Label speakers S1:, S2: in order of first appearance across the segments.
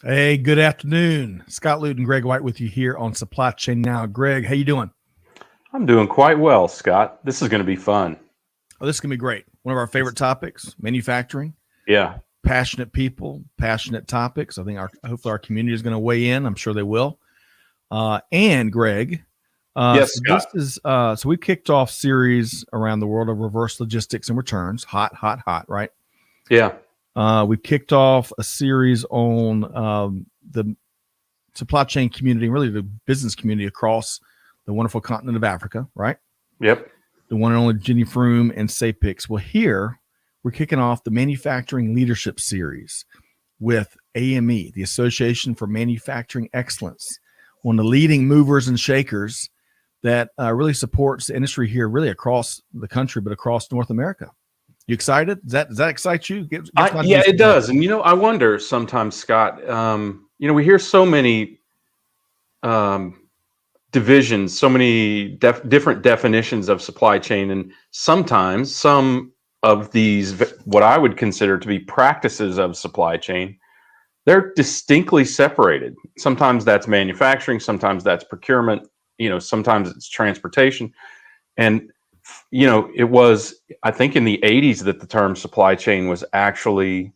S1: Hey, good afternoon. Scott Luton Greg White with you here on Supply Chain Now. Greg, how you doing?
S2: I'm doing quite well, Scott. This is going to be fun.
S1: Oh, this is going to be great. One of our favorite topics, manufacturing.
S2: Yeah.
S1: Passionate people, passionate topics. I think hopefully our community is going to weigh in. I'm sure they will. And Greg,
S2: yes,
S1: so
S2: Scott.
S1: this is so we kicked off series around the world of reverse logistics and returns. Hot, right?
S2: Yeah.
S1: We kicked off a series on the supply chain community, and really the business community across the wonderful continent of Africa, right?
S2: Yep.
S1: The one and only Jenny Froome and Sapix. Well, here we're kicking off the Manufacturing Leadership Series with AME, the Association for Manufacturing Excellence, one of the leading movers and shakers that really supports the industry here, really across the country, but across North America. You excited? Does that excite you?
S2: Yeah, it does. And, I wonder sometimes, Scott, we hear so many divisions, so many different definitions of supply chain. And sometimes some of these, what I would consider to be practices of supply chain, they're distinctly separated. Sometimes that's manufacturing, sometimes that's procurement, sometimes it's transportation. And it was, I think, in the 80s that the term supply chain was actually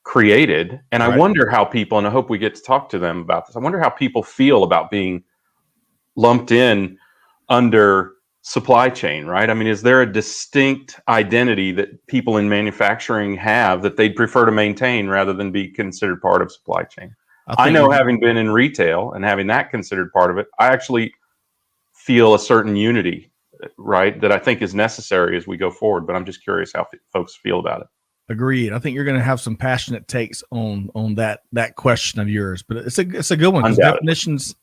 S2: created. And I wonder how people, and I hope we get to talk to them about this, I wonder how people feel about being lumped in under supply chain, right? I mean, is there a distinct identity that people in manufacturing have that they'd prefer to maintain rather than be considered part of supply chain? I know, having been in retail and having that considered part of it, I actually feel a certain unity, right, that I think is necessary as we go forward. But I'm just curious how folks feel about it.
S1: Agreed. I think you're going to have some passionate takes on that question of yours, but it's a good one, because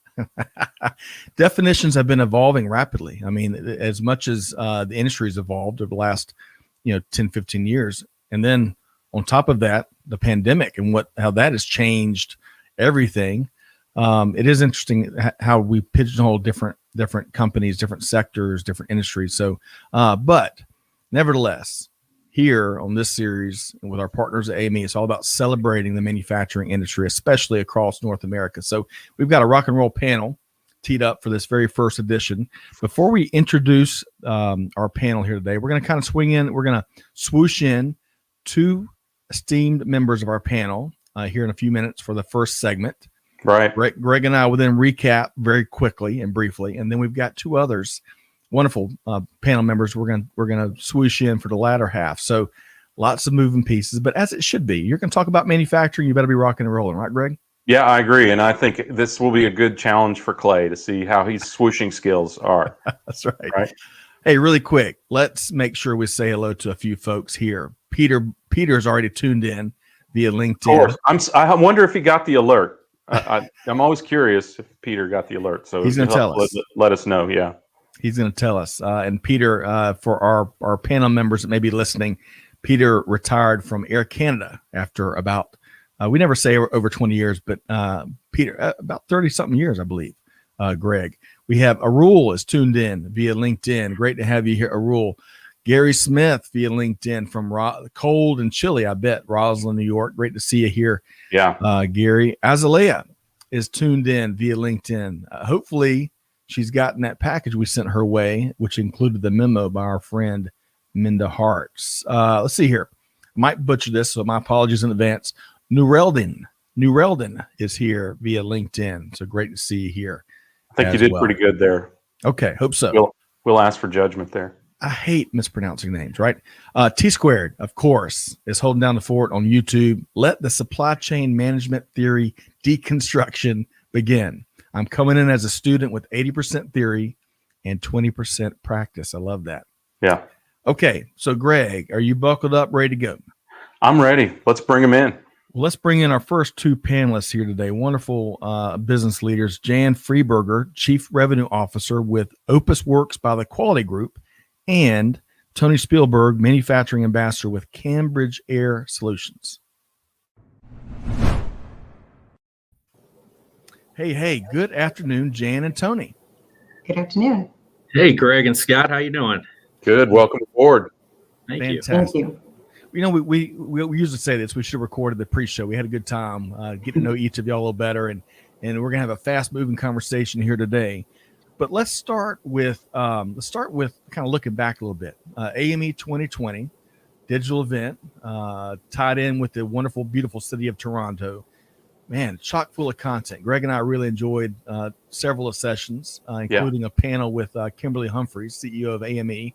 S1: definitions have been evolving rapidly. I mean, as much as the industry has evolved over the last 10, 15 years, and then on top of that, the pandemic and how that has changed everything. It is interesting how we pigeonhole different companies, different sectors, different industries. So, but nevertheless, here on this series with our partners at AME, it's all about celebrating the manufacturing industry, especially across North America. So we've got a rock and roll panel teed up for this very first edition. Before we introduce our panel here today, we're going to kind of swing in. We're going to swoosh in two esteemed members of our panel here in a few minutes for the first segment.
S2: Right.
S1: Greg and I will then recap very quickly and briefly, and then we've got two others, wonderful panel members. We're gonna swoosh in for the latter half. So lots of moving pieces, but as it should be. You're going to talk about manufacturing. You better be rocking and rolling, right, Greg?
S2: Yeah, I agree, and I think this will be a good challenge for Clay to see how his swooshing skills are.
S1: That's right. Hey, really quick, let's make sure we say hello to a few folks here. Peter's already tuned in via LinkedIn.
S2: I wonder if he got the alert. I'm always curious if Peter got the alert. So
S1: he's going to tell us.
S2: Let us know. Yeah,
S1: he's going to tell us. And Peter, for our panel members that may be listening, Peter retired from Air Canada after about we never say over 20 years, but Peter about 30 something years, I believe. Greg, we have Arul is tuned in via LinkedIn. Great to have you here, Arul. Gary Smith via LinkedIn from cold and chilly, I bet, Roslyn, New York. Great to see you here.
S2: Yeah.
S1: Gary. Azalea is tuned in via LinkedIn. Hopefully she's gotten that package we sent her way, which included the memo by our friend Minda Hartz. Let's see here. Might butcher this, so my apologies in advance. Nureldin is here via LinkedIn. So great to see you here.
S2: I think you did pretty good there.
S1: Okay, hope so.
S2: We'll ask for judgment there.
S1: I hate mispronouncing names, right? T Squared, of course, is holding down the fort on YouTube. Let the supply chain management theory deconstruction begin. I'm coming in as a student with 80% theory and 20% practice. I love that.
S2: Yeah.
S1: Okay, so Greg, are you buckled up, ready to go?
S2: I'm ready. Let's bring them in.
S1: Well, let's bring in our first two panelists here today. Wonderful business leaders. Jan Freyburgher, Chief Revenue Officer with OpusWorks by the Quality Group, and Tony Spielberg, Manufacturing Ambassador with Cambridge Air Solutions. Hey, good afternoon, Jan and Tony.
S3: Good afternoon.
S4: Hey, Greg and Scott, how you doing?
S2: Good. Welcome aboard.
S4: Thank
S1: Fantastic.
S3: you.
S1: we usually say this. We should have recorded the pre-show. We had a good time getting to know each of y'all a little better, and we're gonna have a fast-moving conversation here today. But let's start with kind of looking back a little bit. AME 2020, digital event, tied in with the wonderful, beautiful city of Toronto. Man, chock full of content. Greg and I really enjoyed several of sessions, including a panel with Kimberly Humphreys, CEO of AME.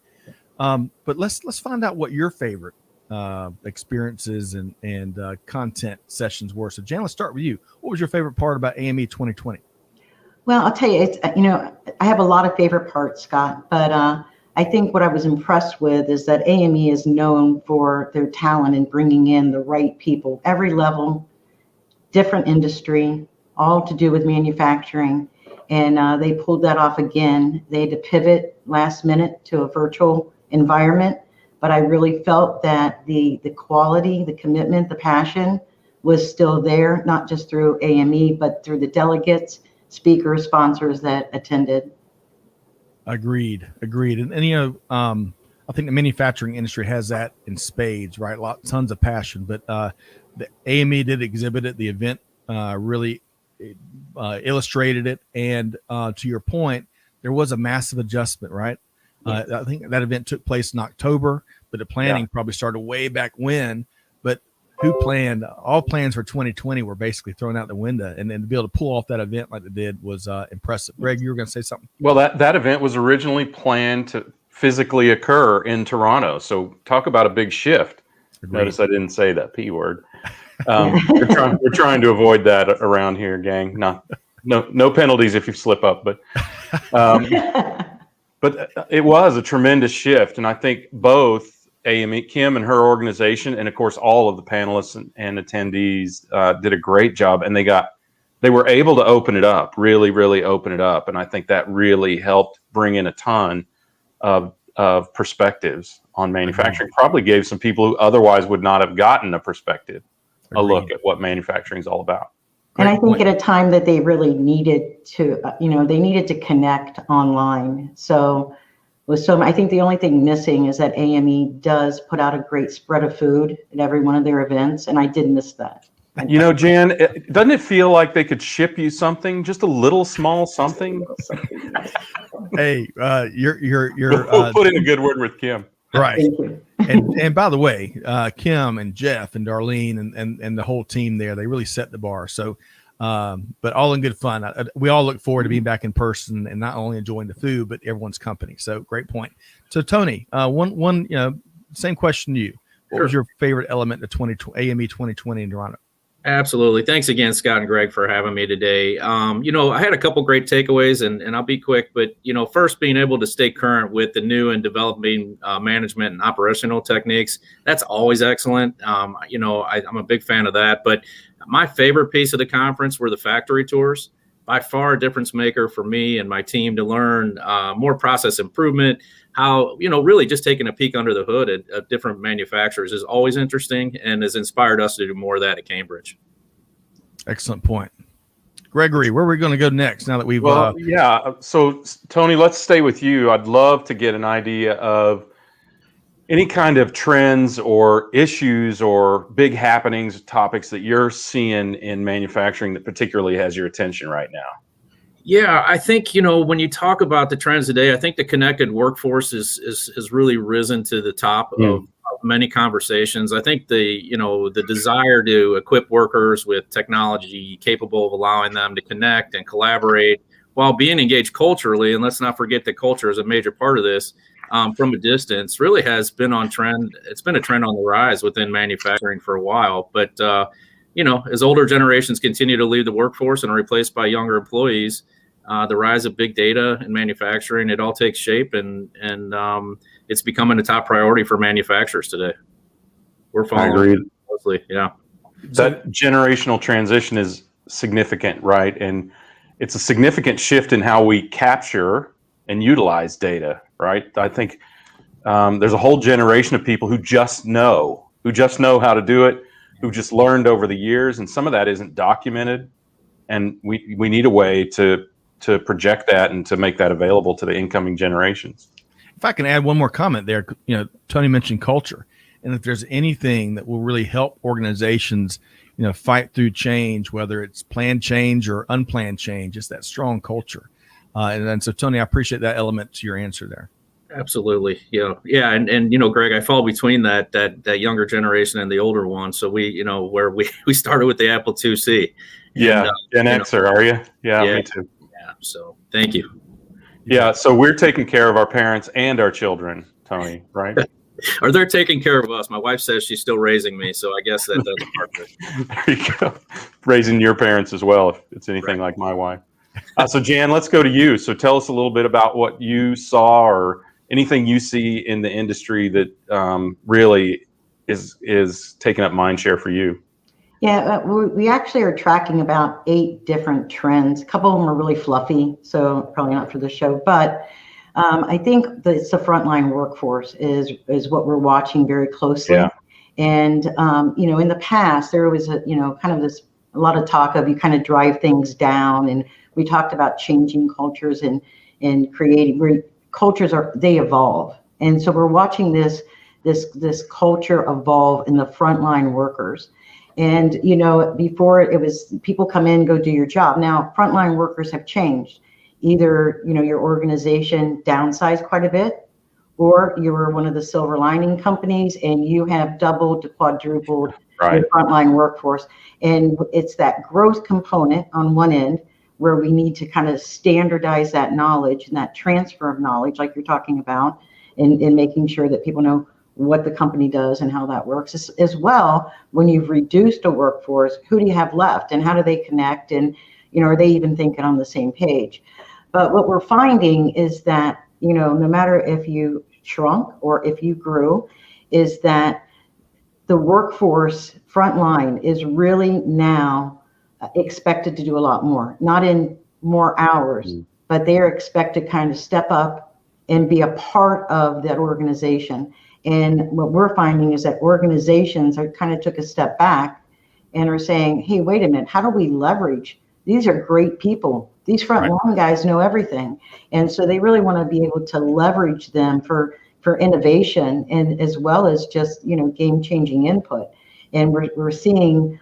S1: But let's find out what your favorite experiences and content sessions were. So, Jan, let's start with you. What was your favorite part about AME 2020?
S3: Well, I'll tell you, it's I have a lot of favorite parts, Scott, but I think what I was impressed with is that AME is known for their talent in bringing in the right people, every level, different industry, all to do with manufacturing. And they pulled that off again. They had to pivot last minute to a virtual environment, but I really felt that the quality, the commitment, the passion was still there, not just through AME, but through the delegates, speakers, sponsors that attended. Agreed.
S1: And I think the manufacturing industry has that in spades, right? Tons of passion, but the AME did exhibit it. The event really illustrated it. And to your point, there was a massive adjustment, right? Yes. I think that event took place in October, but the planning probably started way back when. But who planned? All plans for 2020 were basically thrown out the window, and then to be able to pull off that event like they did was impressive. Greg, you were going to say something?
S2: Well, that event was originally planned to physically occur in Toronto. So talk about a big shift. Agreed. Notice I didn't say that P word. We're trying to avoid that around here, gang. No penalties if you slip up, but it was a tremendous shift, and I think both AME, Kim and her organization, and of course all of the panelists and attendees did a great job, and they were able to open it up, really open it up, and I think that really helped bring in a ton of perspectives on manufacturing. Probably gave some people who otherwise would not have gotten a perspective, a look at what manufacturing is all about.
S3: And I think at a time that they really needed to, they needed to connect online. I think the only thing missing is that AME does put out a great spread of food at every one of their events, and I did miss that.
S2: Jan, doesn't it feel like they could ship you something, just a little small something?
S1: Hey, you're
S2: we'll put in a good word with Kim.
S1: Right. And by the way, Kim and Jeff and Darlene and the whole team there, they really set the bar. So, but all in good fun. We all look forward to being back in person and not only enjoying the food, but everyone's company. So great point. So Tony, same question to you. What was your favorite element of AME 2020 in Toronto?
S4: Absolutely. Thanks again, Scott and Greg, for having me today. I had a couple great takeaways, and I'll be quick, but, first, being able to stay current with the new and developing management and operational techniques, that's always excellent. I'm a big fan of that, but my favorite piece of the conference were the factory tours. By far a difference maker for me and my team to learn more process improvement, how, really just taking a peek under the hood at different manufacturers is always interesting and has inspired us to do more of that at Cambridge.
S1: Excellent point. Gregory, where are we going to go next now that we've...
S2: So Tony, let's stay with you. I'd love to get an idea of any kind of trends or issues or big happenings, topics that you're seeing in manufacturing that particularly has your attention right now.
S4: Yeah, I think, when you talk about the trends today, I think the connected workforce has really risen to the top of many conversations. I think the desire to equip workers with technology capable of allowing them to connect and collaborate while being engaged culturally, and let's not forget that culture is a major part of this, from a distance, really has been on trend. It's been a trend on the rise within manufacturing for a while, but as older generations continue to leave the workforce and are replaced by younger employees, the rise of big data in manufacturing, it all takes shape, and it's becoming a top priority for manufacturers today. We're following closely. Yeah.
S2: That generational transition is significant, right? And it's a significant shift in how we capture and utilize data, right? I think there's a whole generation of people who just know how to do it, who just learned over the years, and some of that isn't documented. And we need a way to project that and to make that available to the incoming generations.
S1: If I can add one more comment there, Tony mentioned culture, And if there's anything that will really help organizations, fight through change, whether it's planned change or unplanned change, it's that strong culture. And so, Tony, I appreciate that element to your answer there.
S4: Absolutely. Yeah. And, Greg, I fall between that younger generation and the older one. So where we started with the Apple IIc.
S2: Gen Xer, are you? Yeah, me too.
S4: Yeah. So thank you.
S2: Yeah. So we're taking care of our parents and our children, Tony, right?
S4: Or they're taking care of us. My wife says she's still raising me. So I guess that does part of it.
S2: There you go. Raising your parents as well, if it's anything like my wife. So Jan, let's go to you. So tell us a little bit about what you saw or anything you see in the industry that really is taking up mind share for you.
S3: Yeah, we actually are tracking about 8 different trends. A couple of them are really fluffy, so probably not for the show. But I think that it's the frontline workforce is what we're watching very closely.
S2: Yeah.
S3: And in the past there was a lot of talk of you kind of drive things down, and we talked about changing cultures and creating cultures they evolve. And so we're watching this culture evolve in the frontline workers. And, before it was people come in, go do your job. Now, frontline workers have changed. Either, your organization downsized quite a bit, or you were one of the silver lining companies and you have doubled to quadrupled your frontline workforce. And it's that growth component on one end where we need to kind of standardize that knowledge and that transfer of knowledge, like you're talking about, and making sure that people know what the company does and how that works. As well, when you've reduced a workforce, who do you have left and how do they connect? And, are they even thinking on the same page? But what we're finding is that, no matter if you shrunk or if you grew, is that the workforce frontline is really now expected to do a lot more, not in more hours, but they're expected to kind of step up and be a part of that organization. And what we're finding is that organizations are kind of took a step back and are saying, hey, wait a minute, how do we leverage? These are great people. These frontline guys know everything. And so they really want to be able to leverage them for innovation and as well as just, game-changing input. And we're seeing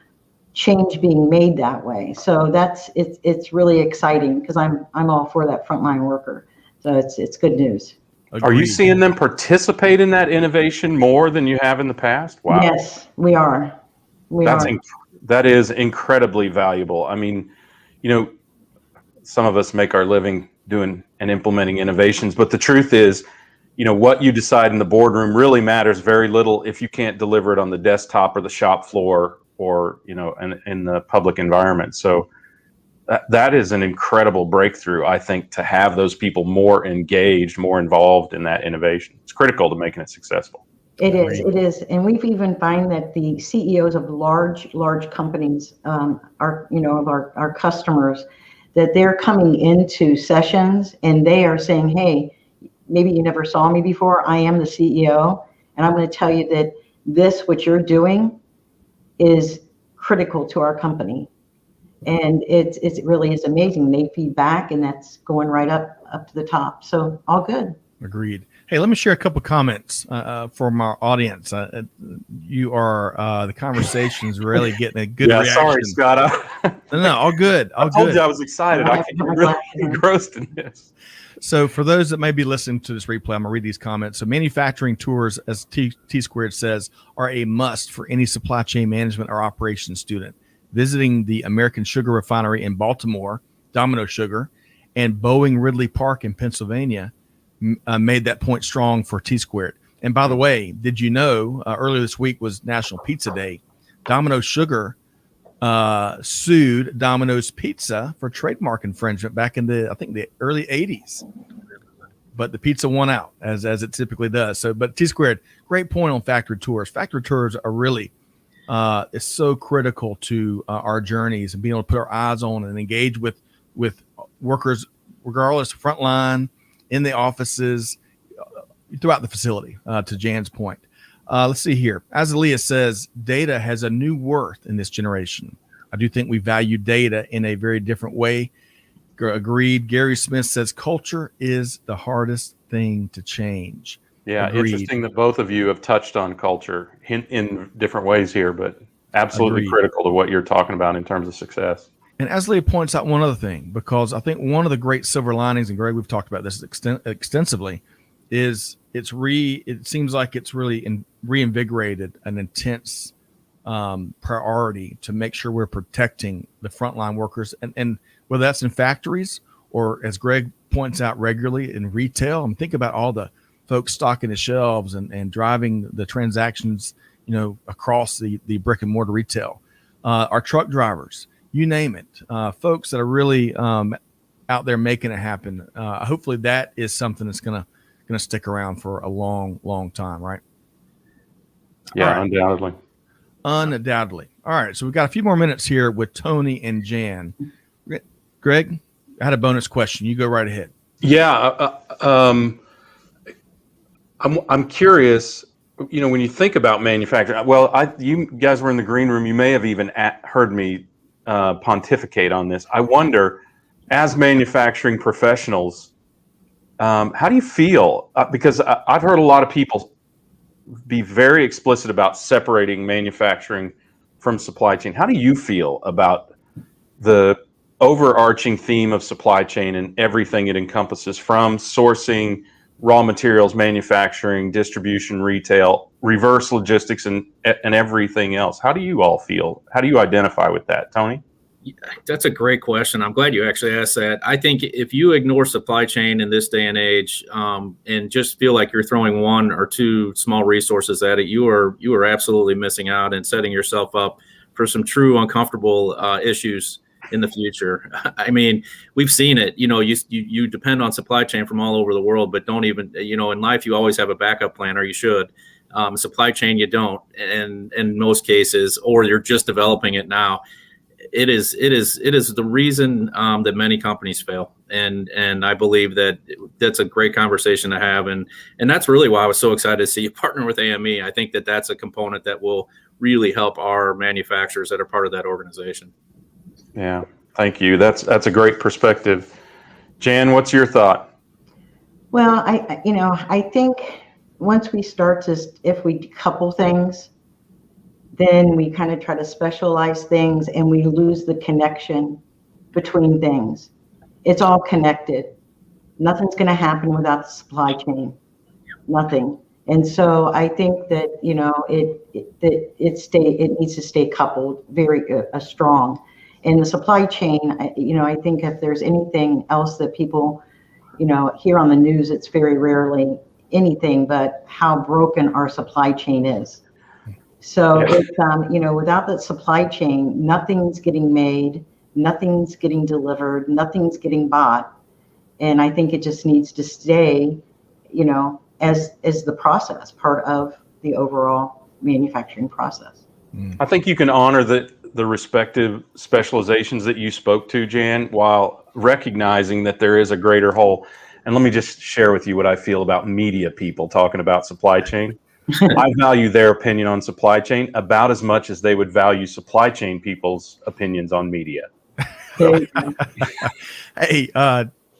S3: change being made that way. So it's really exciting because I'm all for that frontline worker. So it's good news.
S2: Agreed. Are you seeing them participate in that innovation more than you have in the past? Wow.
S3: Yes, we are.
S2: That is incredibly valuable. I mean, some of us make our living doing and implementing innovations, but the truth is, what you decide in the boardroom really matters very little if you can't deliver it on the desktop or the shop floor or, in the public environment. So that is an incredible breakthrough, I think, to have those people more engaged, more involved in that innovation. It's critical to making it successful.
S3: It is. And we've even find that the CEOs of large companies of our customers, that they're coming into sessions and they are saying, hey, maybe you never saw me before. I am the CEO. And I'm going to tell you that what you're doing is critical to our company. And it really is amazing. They feed back and that's going right up to the top. So all good.
S1: Agreed. Hey, let me share a couple comments from our audience. You are the conversation's really getting a good reaction.
S2: Sorry, Scott.
S1: No, all good.
S2: I told you I was excited. I get really engrossed in this.
S1: So for those that may be listening to this replay, I'm going to read these comments. So manufacturing tours, as T Squared says, are a must for any supply chain management or operations student. Visiting the American Sugar Refinery in Baltimore, Domino Sugar, and Boeing Ridley Park in Pennsylvania made that point strong for T Squared. And by the way, did you know earlier this week was National Pizza Day? Domino Sugar sued Domino's Pizza for trademark infringement back in the early 80s. But the pizza won out as it typically does. So, but T Squared, great point on factory tours. Factory tours are really is so critical to our journeys and being able to put our eyes on and engage with workers, regardless of frontline, in the offices, throughout the facility, to Jan's point. Let's see here. As Aaliyah says, data has a new worth in this generation. I do think we value data in a very different way. Agreed. Gary Smith says culture is the hardest thing to change.
S2: Yeah,
S1: Agreed.
S2: interesting that both of you have touched on culture in different ways here, but absolutely
S1: Agreed.
S2: critical to what you're talking about in terms of success.
S1: And as Lee points out one other thing, because I think one of the great silver linings, and Greg, we've talked about this extensively, is it seems like it's really reinvigorated an intense priority to make sure we're protecting the frontline workers, and whether that's in factories or, as Greg points out, regularly in retail. I mean, think about all the folks stocking the shelves and driving the transactions, across the brick and mortar retail, our truck drivers, you name it, folks that are really out there making it happen. Hopefully that is something that's going to stick around for a long, long time, right?
S2: Yeah,
S1: right.
S2: Undoubtedly.
S1: All right. So we've got a few more minutes here with Tony and Jan. Greg, I had a bonus question. You go right ahead.
S2: Yeah. I'm curious, when you think about manufacturing, well, you guys were in the green room. You may have even heard me pontificate on this. I wonder, as manufacturing professionals, how do you feel? Because I've heard a lot of people be very explicit about separating manufacturing from supply chain. How do you feel about the overarching theme of supply chain and everything it encompasses, from sourcing, raw materials, manufacturing, distribution, retail, reverse logistics, and everything else? How do you all feel? How do you identify with that, Tony?
S4: That's a great question. I'm glad you actually asked that. I think if you ignore supply chain in this day and age, and just feel like you're throwing one or two small resources at it, you are absolutely missing out and setting yourself up for some true uncomfortable issues in the future. I mean, we've seen it. You depend on supply chain from all over the world, but don't even, in life you always have a backup plan, or you should. Supply chain you don't, and in most cases, or you're just developing it now. It is the reason that many companies fail, and I believe that's a great conversation to have, and that's really why I was so excited to see you partner with AME. I think that's a component that will really help our manufacturers that are part of that organization.
S2: Yeah, thank you. That's a great perspective. Jan, what's your thought?
S3: Well, I think once we start if we decouple things, then we kind of try to specialize things and we lose the connection between things. It's all connected. Nothing's going to happen without the supply chain. Nothing. And so I think that, it needs to stay coupled very strong. In the supply chain, I think if there's anything else that people, hear on the news, it's very rarely anything but how broken our supply chain is. So it's, without the supply chain, nothing's getting made, nothing's getting delivered, nothing's getting bought. And I think it just needs to stay, as the process, part of the overall manufacturing process.
S2: I think you can honor the respective specializations that you spoke to, Jan, while recognizing that there is a greater whole. And let me just share with you what I feel about media people talking about supply chain. I value their opinion on supply chain about as much as they would value supply chain people's opinions on media.
S1: Hey,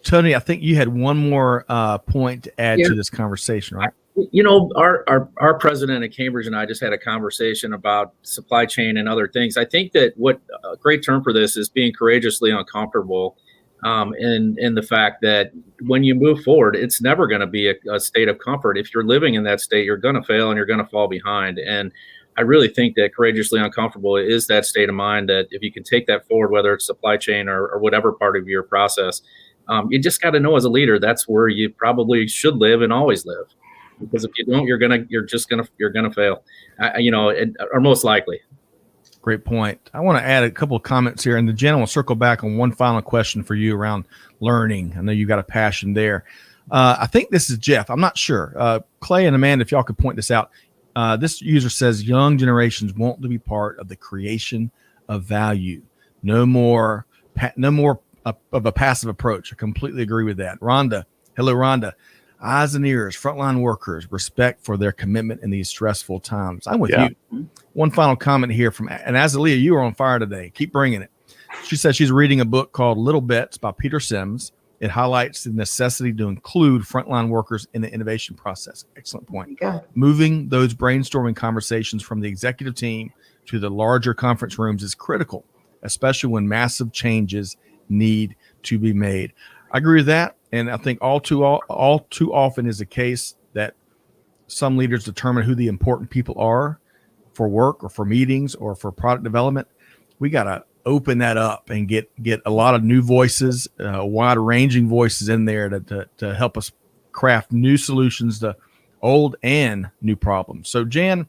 S1: Tony, I think you had one more point to add to this conversation, right?
S4: Our president at Cambridge and I just had a conversation about supply chain and other things. I think that what a great term for this is being courageously uncomfortable, in the fact that when you move forward, it's never going to be a state of comfort. If you're living in that state, you're going to fail and you're going to fall behind. And I really think that courageously uncomfortable is that state of mind that if you can take that forward, whether it's supply chain or whatever part of your process, you just got to know as a leader, that's where you probably should live and always live. Because if you don't, you're gonna fail, or most likely.
S1: Great point. I want to add a couple of comments here, and the Jen will circle back on one final question for you around learning. I know you got a passion there. I think this is Jeff. I'm not sure. Clay and Amanda, if y'all could point this out. This user says young generations want to be part of the creation of value. No more of a passive approach. I completely agree with that. Rhonda, hello, Rhonda. Eyes and ears, frontline workers, respect for their commitment in these stressful times. I'm with you. One final comment here and Azalea, you are on fire today. Keep bringing it. She says she's reading a book called Little Bets by Peter Sims. It highlights the necessity to include frontline workers in the innovation process. Excellent point. Moving those brainstorming conversations from the executive team to the larger conference rooms is critical, especially when massive changes need to be made. I agree with that. And I think all too often is the case that some leaders determine who the important people are for work or for meetings or for product development. We got to open that up and get a lot of new voices, wide ranging voices in there to help us craft new solutions to old and new problems. So Jan,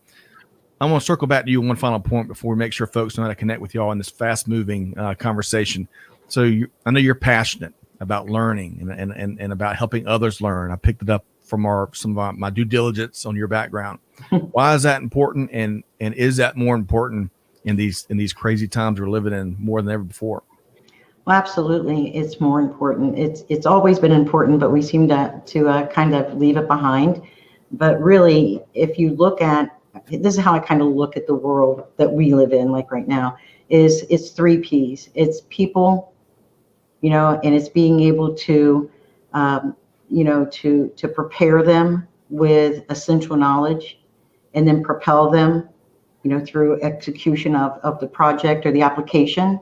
S1: I'm going to circle back to you on one final point before we make sure folks know how to connect with y'all in this fast moving conversation. So I know you're passionate about learning and about helping others learn. I picked it up from my due diligence on your background. Why is that important? And is that more important in these crazy times we're living in more than ever before?
S3: Well, absolutely. It's more important. It's always been important, but we seem to kind of leave it behind. But really, if you look at, this is how I kind of look at the world that we live in, like right now, it's 3 Ps. It's people, and it's being able to, to prepare them with essential knowledge and then propel them, through execution of the project or the application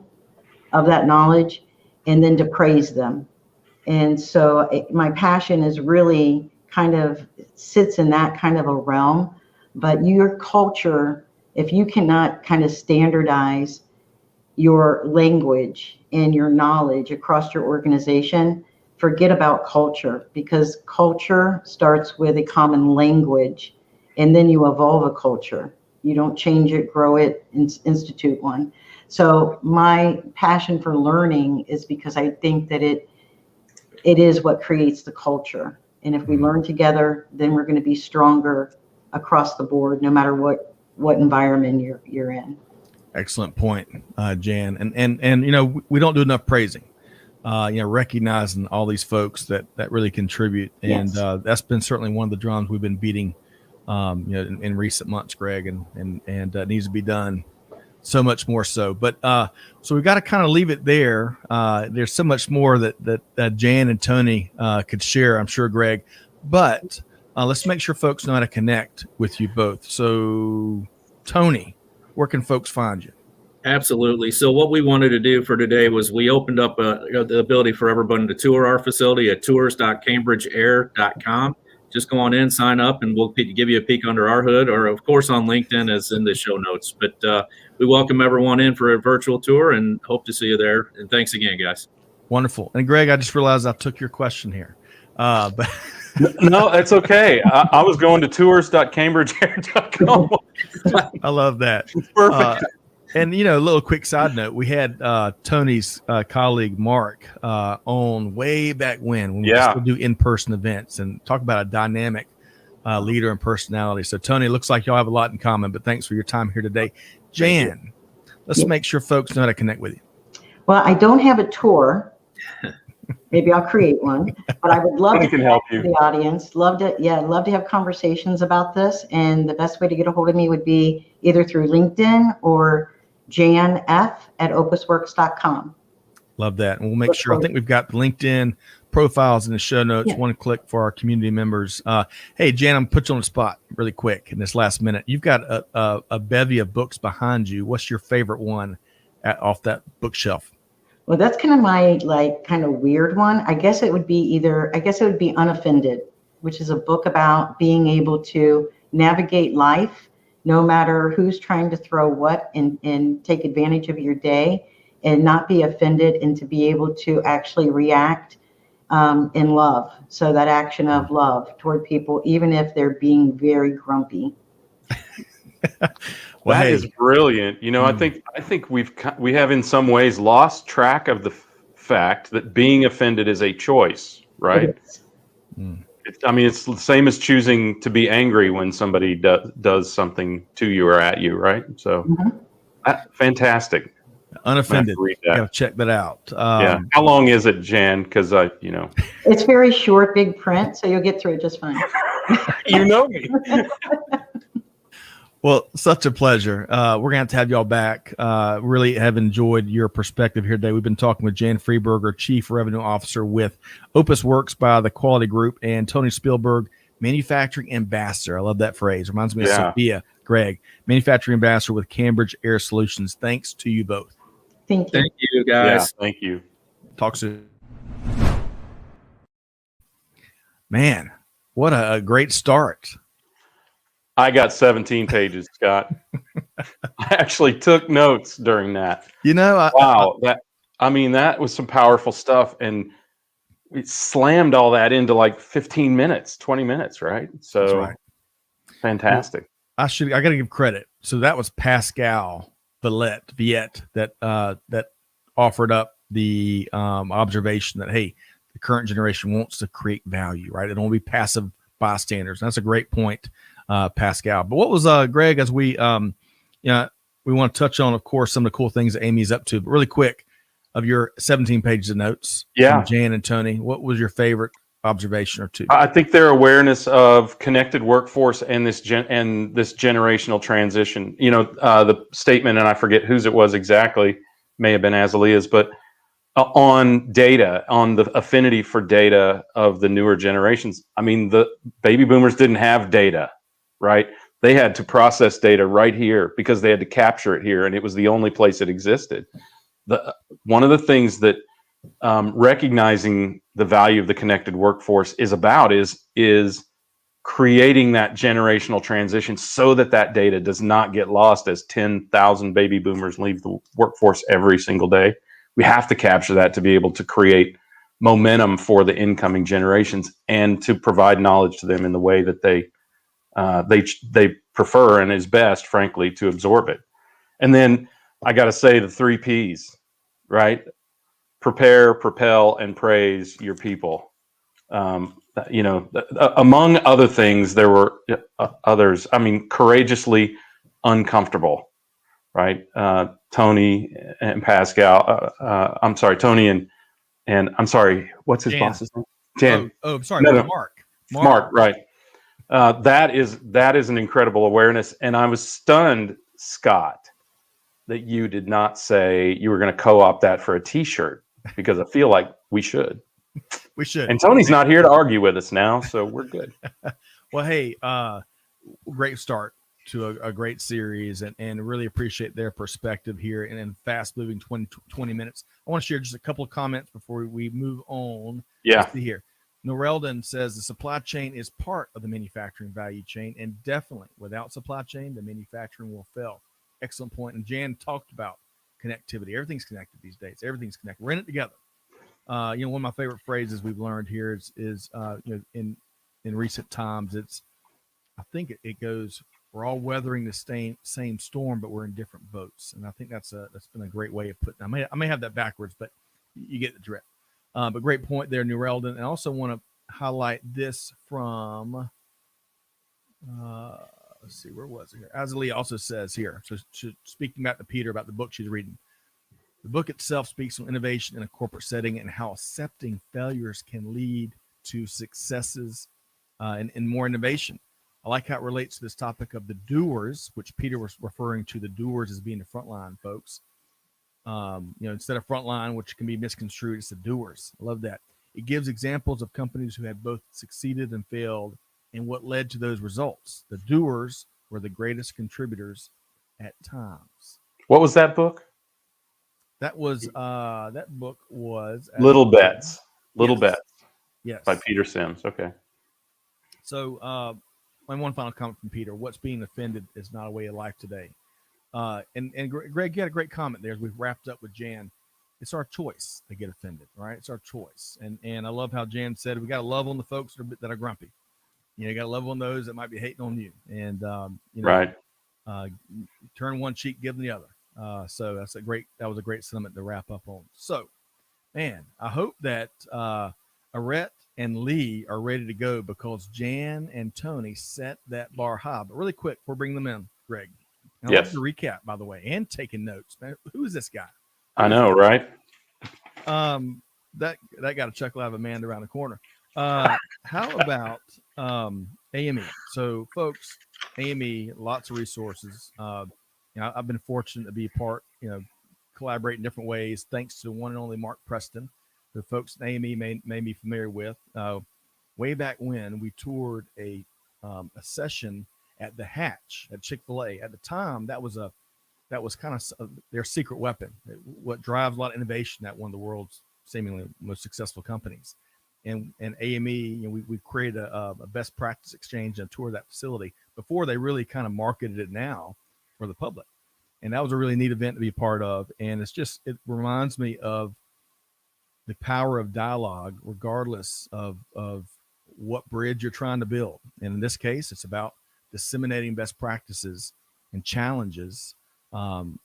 S3: of that knowledge, and then to praise them. And so my passion is really kind of sits in that kind of a realm. But your culture, if you cannot kind of standardize your language and your knowledge across your organization, forget about culture, because culture starts with a common language, and then you evolve a culture. You don't change it, grow it, institute one. So my passion for learning is because I think that it is what creates the culture. And if we learn together, then we're going to be stronger across the board, no matter what environment you're in.
S1: Excellent point, Jan. And we don't do enough praising, recognizing all these folks that really contribute. And that's been certainly one of the drums we've been beating, in recent months, Greg, and it needs to be done so much more so. But so we've got to kind of leave it there. There's so much more that Jan and Tony could share, I'm sure, Greg. But let's make sure folks know how to connect with you both. So, Tony, where can folks find you?
S4: Absolutely. So what we wanted to do for today was we opened up the ability for everyone to tour our facility at tours.cambridgeair.com. Just go on in, sign up, and we'll give you a peek under our hood, or of course on LinkedIn as in the show notes. But we welcome everyone in for a virtual tour and hope to see you there. And thanks again, guys.
S1: Wonderful. And Greg, I just realized I took your question here. But
S2: no, it's okay. I was going to tours.cambridgeair.com.
S1: I love that.
S2: Perfect.
S1: And, a little quick side note, we had Tony's colleague, Mark, on way back when we still do in-person events, and talk about a dynamic leader and personality. So, Tony, it looks like y'all have a lot in common, but thanks for your time here today. Jan, let's make sure folks know how to connect with you.
S3: Well, I don't have a tour. Maybe I'll create one, but I would love to help you. The audience. Love to have conversations about this. And the best way to get a hold of me would be either through LinkedIn or janf@opusworks.com.
S1: Love that. And we'll make sure, I think we've got LinkedIn profiles in the show notes. One click for our community members. Hey, Jan, I'm put you on the spot really quick in this last minute. You've got a bevy of books behind you. What's your favorite one off that bookshelf?
S3: Well, that's kind of my kind of weird one. I guess it would be Unoffended, which is a book about being able to navigate life, no matter who's trying to throw what, and take advantage of your day and not be offended, and to be able to actually react in love. So that action of love toward people, even if they're being very grumpy.
S2: Well, that is brilliant. I think we have in some ways lost track of the fact that being offended is a choice, right? It's the same as choosing to be angry when somebody does something to you or at you, right? So, fantastic.
S1: Unoffended. Yeah, check that out.
S2: How long is it, Jan? Because
S3: it's very short, big print, so you'll get through it just fine.
S2: You know me.
S1: Well, such a pleasure. We're going to have y'all back. Really have enjoyed your perspective here today. We've been talking with Jan Freyburgher, Chief Revenue Officer with OpusWorks by the Quality Group, and Tony Spielberg, Manufacturing Ambassador. I love that phrase. Reminds me of Sophia Greg, Manufacturing Ambassador with Cambridge Air Solutions. Thanks to you both.
S3: Thank you.
S4: Thank you, guys.
S2: Yeah, thank you.
S1: Talk soon. Man, what a great start.
S2: I got 17 pages, Scott. I actually took notes during that.
S1: You know,
S2: that was some powerful stuff, and we slammed all that into like 15 minutes, 20 minutes, right? So
S1: that's right.
S2: Fantastic.
S1: Well, I got to give credit. So that was Pascal Viet that offered up the observation that, hey, the current generation wants to create value, right? It don't be passive bystanders. And that's a great point, Pascal. But what was Greg, as we want to touch on, of course, some of the cool things that Amy's up to, but really quick, of your 17 pages of notes from Jan and Tony, what was your favorite observation or two?
S2: I think their awareness of connected workforce and this generational transition. You know, the statement, and I forget whose it was exactly, may have been Azalea's, but on data, on the affinity for data of the newer generations. I mean, the baby boomers didn't have data, right? They had to process data right here because they had to capture it here, and it was the only place it existed. One of the things that recognizing the value of the connected workforce is about is creating that generational transition so that data does not get lost as 10,000 baby boomers leave the workforce every single day. We have to capture that to be able to create momentum for the incoming generations and to provide knowledge to them in the way that they prefer and is best, frankly, to absorb it. And then I got to say the 3 Ps, right? Prepare, propel, and praise your people. Among other things, there were others. I mean, courageously uncomfortable, right? Tony and Pascal. I'm sorry, Tony and I'm sorry, what's his boss's name? Jan.
S1: Oh, I'm sorry,
S2: no.
S1: Mark,
S2: right. That is an incredible awareness, and I was stunned, Scott, that you did not say you were going to co-opt that for a T-shirt, because I feel like we should.
S1: We should.
S2: And Tony's not here to argue with us now, so we're good.
S1: Well, hey, great start to a great series, and really appreciate their perspective here in fast-moving 20 minutes. I want to share just a couple of comments before we move on.
S2: Yeah.
S1: Let's see here. Norelden says the supply chain is part of the manufacturing value chain, and definitely without supply chain, the manufacturing will fail. Excellent point. And Jan talked about connectivity. Everything's connected these days. Everything's connected. We're in it together. One of my favorite phrases we've learned here is in recent times, I think it goes, we're all weathering the same storm, but we're in different boats. And I think that's been a great way of putting it. I may have that backwards, but you get the drift. But great point there, New Eldon. And I also want to highlight this from, let's see, where was it here? Azalea also says here, so speaking back to Peter about the book she's reading, the book itself speaks on innovation in a corporate setting and how accepting failures can lead to successes and more innovation. I like how it relates to this topic of the doers, which Peter was referring to the doers as being the frontline folks. Instead of frontline, which can be misconstrued, it's the doers. I love that. It gives examples of companies who had both succeeded and failed and what led to those results. The doers were the greatest contributors at times.
S2: What was that book?
S1: That book was
S2: Little Bets.
S1: Yes.
S2: By Peter Sims. Okay.
S1: So, my one final comment from Peter: what's being offended is not a way of life today. And Greg, you had a great comment there as we've wrapped up with Jan. It's our choice to get offended, right? It's our choice. And I love how Jan said, we got to love on the folks that are grumpy. You got to love on those that might be hating on you. And,
S2: right.
S1: Turn one cheek, give them the other. So that was a great sentiment to wrap up on. So, man, I hope that Errette and Lee are ready to go, because Jan and Tony set that bar high. But really quick, before bringing them in, Greg, I'd like to recap, by the way, and taking notes. Man, who is this guy?
S2: I know, right?
S1: That got a chuckle out of Amanda around the corner. How about AME? So, folks, AME, lots of resources. I've been fortunate to be a part, collaborate in different ways, thanks to one and only Mark Preston, the folks at AME may be familiar with. Way back when we toured a session at the Hatch at Chick-fil-A. At the time, that was kind of their secret weapon. What drives a lot of innovation at one of the world's seemingly most successful companies. And AME, we created a best practice exchange and tour of that facility before they really kind of marketed it now for the public. And that was a really neat event to be a part of. And it reminds me of the power of dialogue, regardless of what bridge you're trying to build. And in this case, it's about disseminating best practices and challenges, and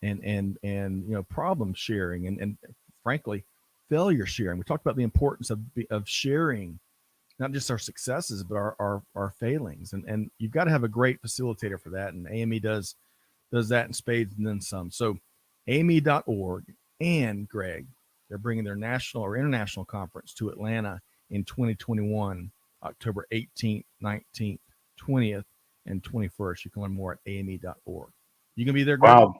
S1: problem sharing and frankly, failure sharing. We talked about the importance of sharing, not just our successes, but our failings. And you've got to have a great facilitator for that. And AME does that in spades and then some. So AME.org and Greg, they're bringing their national or international conference to Atlanta in 2021, October 18th, 19th, 20th, and 21st. You can learn more at AME.org. You can be there, Greg?
S2: Wow.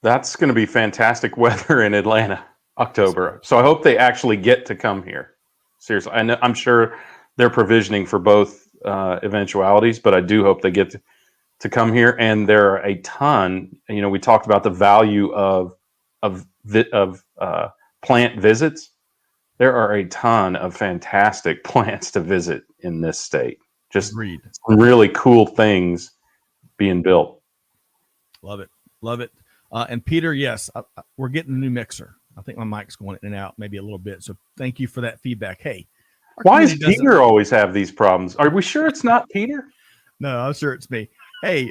S2: That's going to be fantastic weather in Atlanta, October. So I hope they actually get to come here. Seriously. I'm sure they're provisioning for both eventualities, but I do hope they get to come here. And there are a ton, we talked about the value of plant visits. There are a ton of fantastic plants to visit in this state. Just some really cool things being built.
S1: Love it. And Peter, yes, we're getting a new mixer. I think my mic's going in and out maybe a little bit. So thank you for that feedback. Hey,
S2: why does Peter always have these problems? Are we sure it's not Peter?
S1: No, I'm sure it's me. Hey,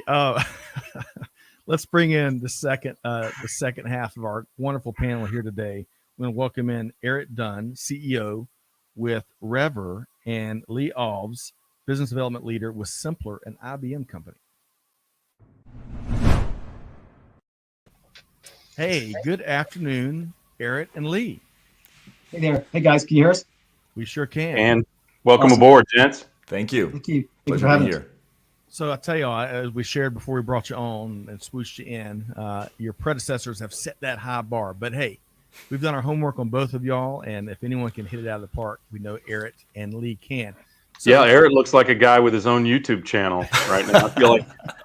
S1: let's bring in the second half of our wonderful panel here today. I'm going to welcome in Errette Dunn, CEO with Rever, and Lee Alves, business development leader with Simpler, an IBM company. Hey, good afternoon, Errette and Lee.
S5: Hey there. Hey guys, can you hear us?
S1: We sure can.
S2: And welcome aboard, gents.
S6: Thank you.
S5: Thank you.
S6: Pleasure for having here.
S1: So I tell you, as we shared before we brought you on and swooshed you in, your predecessors have set that high bar. But hey, we've done our homework on both of y'all, and if anyone can hit it out of the park, we know Errette and Lee can. So,
S2: yeah, Errette looks like a guy with his own YouTube channel right now.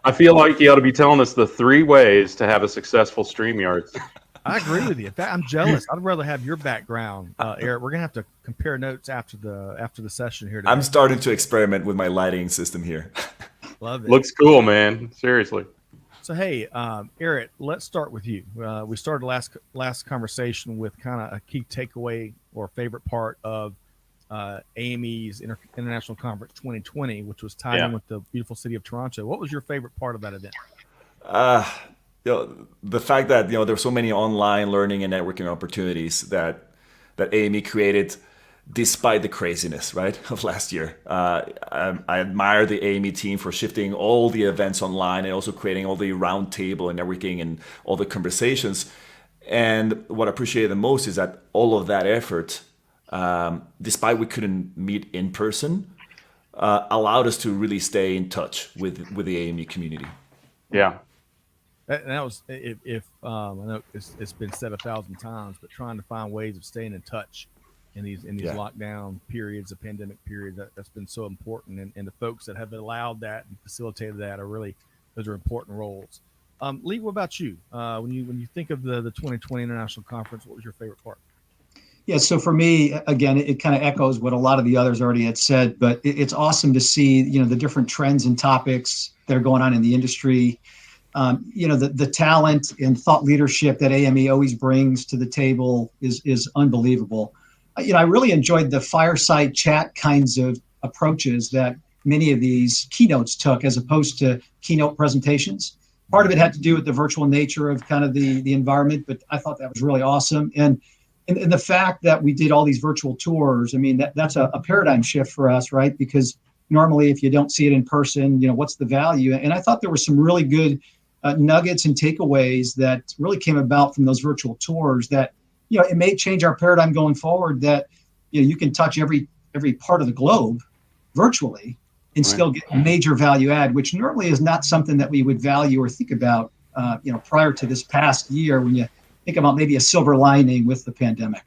S2: I feel like he ought to be telling us the 3 ways to have a successful StreamYard.
S1: I agree with you. In fact, I'm jealous. I'd rather have your background, Errette. We're gonna have to compare notes after the session here today.
S6: I'm starting to experiment with my lighting system here.
S1: Love it.
S2: Looks cool, man. Seriously.
S1: So hey, Errette, let's start with you. We started last conversation with kind of a key takeaway or favorite part of AME's International Conference 2020, which was tied in with the beautiful city of Toronto. What was your favorite part of that event?
S6: The fact that there's so many online learning and networking opportunities that AME created despite the craziness, right, of last year. I admire the AME team for shifting all the events online and also creating all the roundtable and networking and all the conversations. And what I appreciated the most is that all of that effort, despite we couldn't meet in person, allowed us to really stay in touch with the AME community.
S2: Yeah.
S1: And that was, if I know it's been said 1,000 times, but trying to find ways of staying in touch in these lockdown periods, the pandemic period, that's been so important. And the folks that have allowed that and facilitated that those are important roles. Lee, what about you? When you think of the 2020 International Conference, what was your favorite part?
S5: Yeah, so for me, again, it kind of echoes what a lot of the others already had said, but it's awesome to see, the different trends and topics that are going on in the industry. The talent and thought leadership that AME always brings to the table is unbelievable. I really enjoyed the fireside chat kinds of approaches that many of these keynotes took as opposed to keynote presentations. Part of it had to do with the virtual nature of kind of the environment, but I thought that was really awesome. And the fact that we did all these virtual tours, I mean, that's a paradigm shift for us, right? Because normally if you don't see it in person, what's the value? And I thought there were some really good nuggets and takeaways that really came about from those virtual tours that, it may change our paradigm going forward that, you can touch every part of the globe virtually. and
S2: Right.
S5: still get major value add, which normally is not something that we would value or think about, prior to this past year when you think about maybe a silver lining with the pandemic.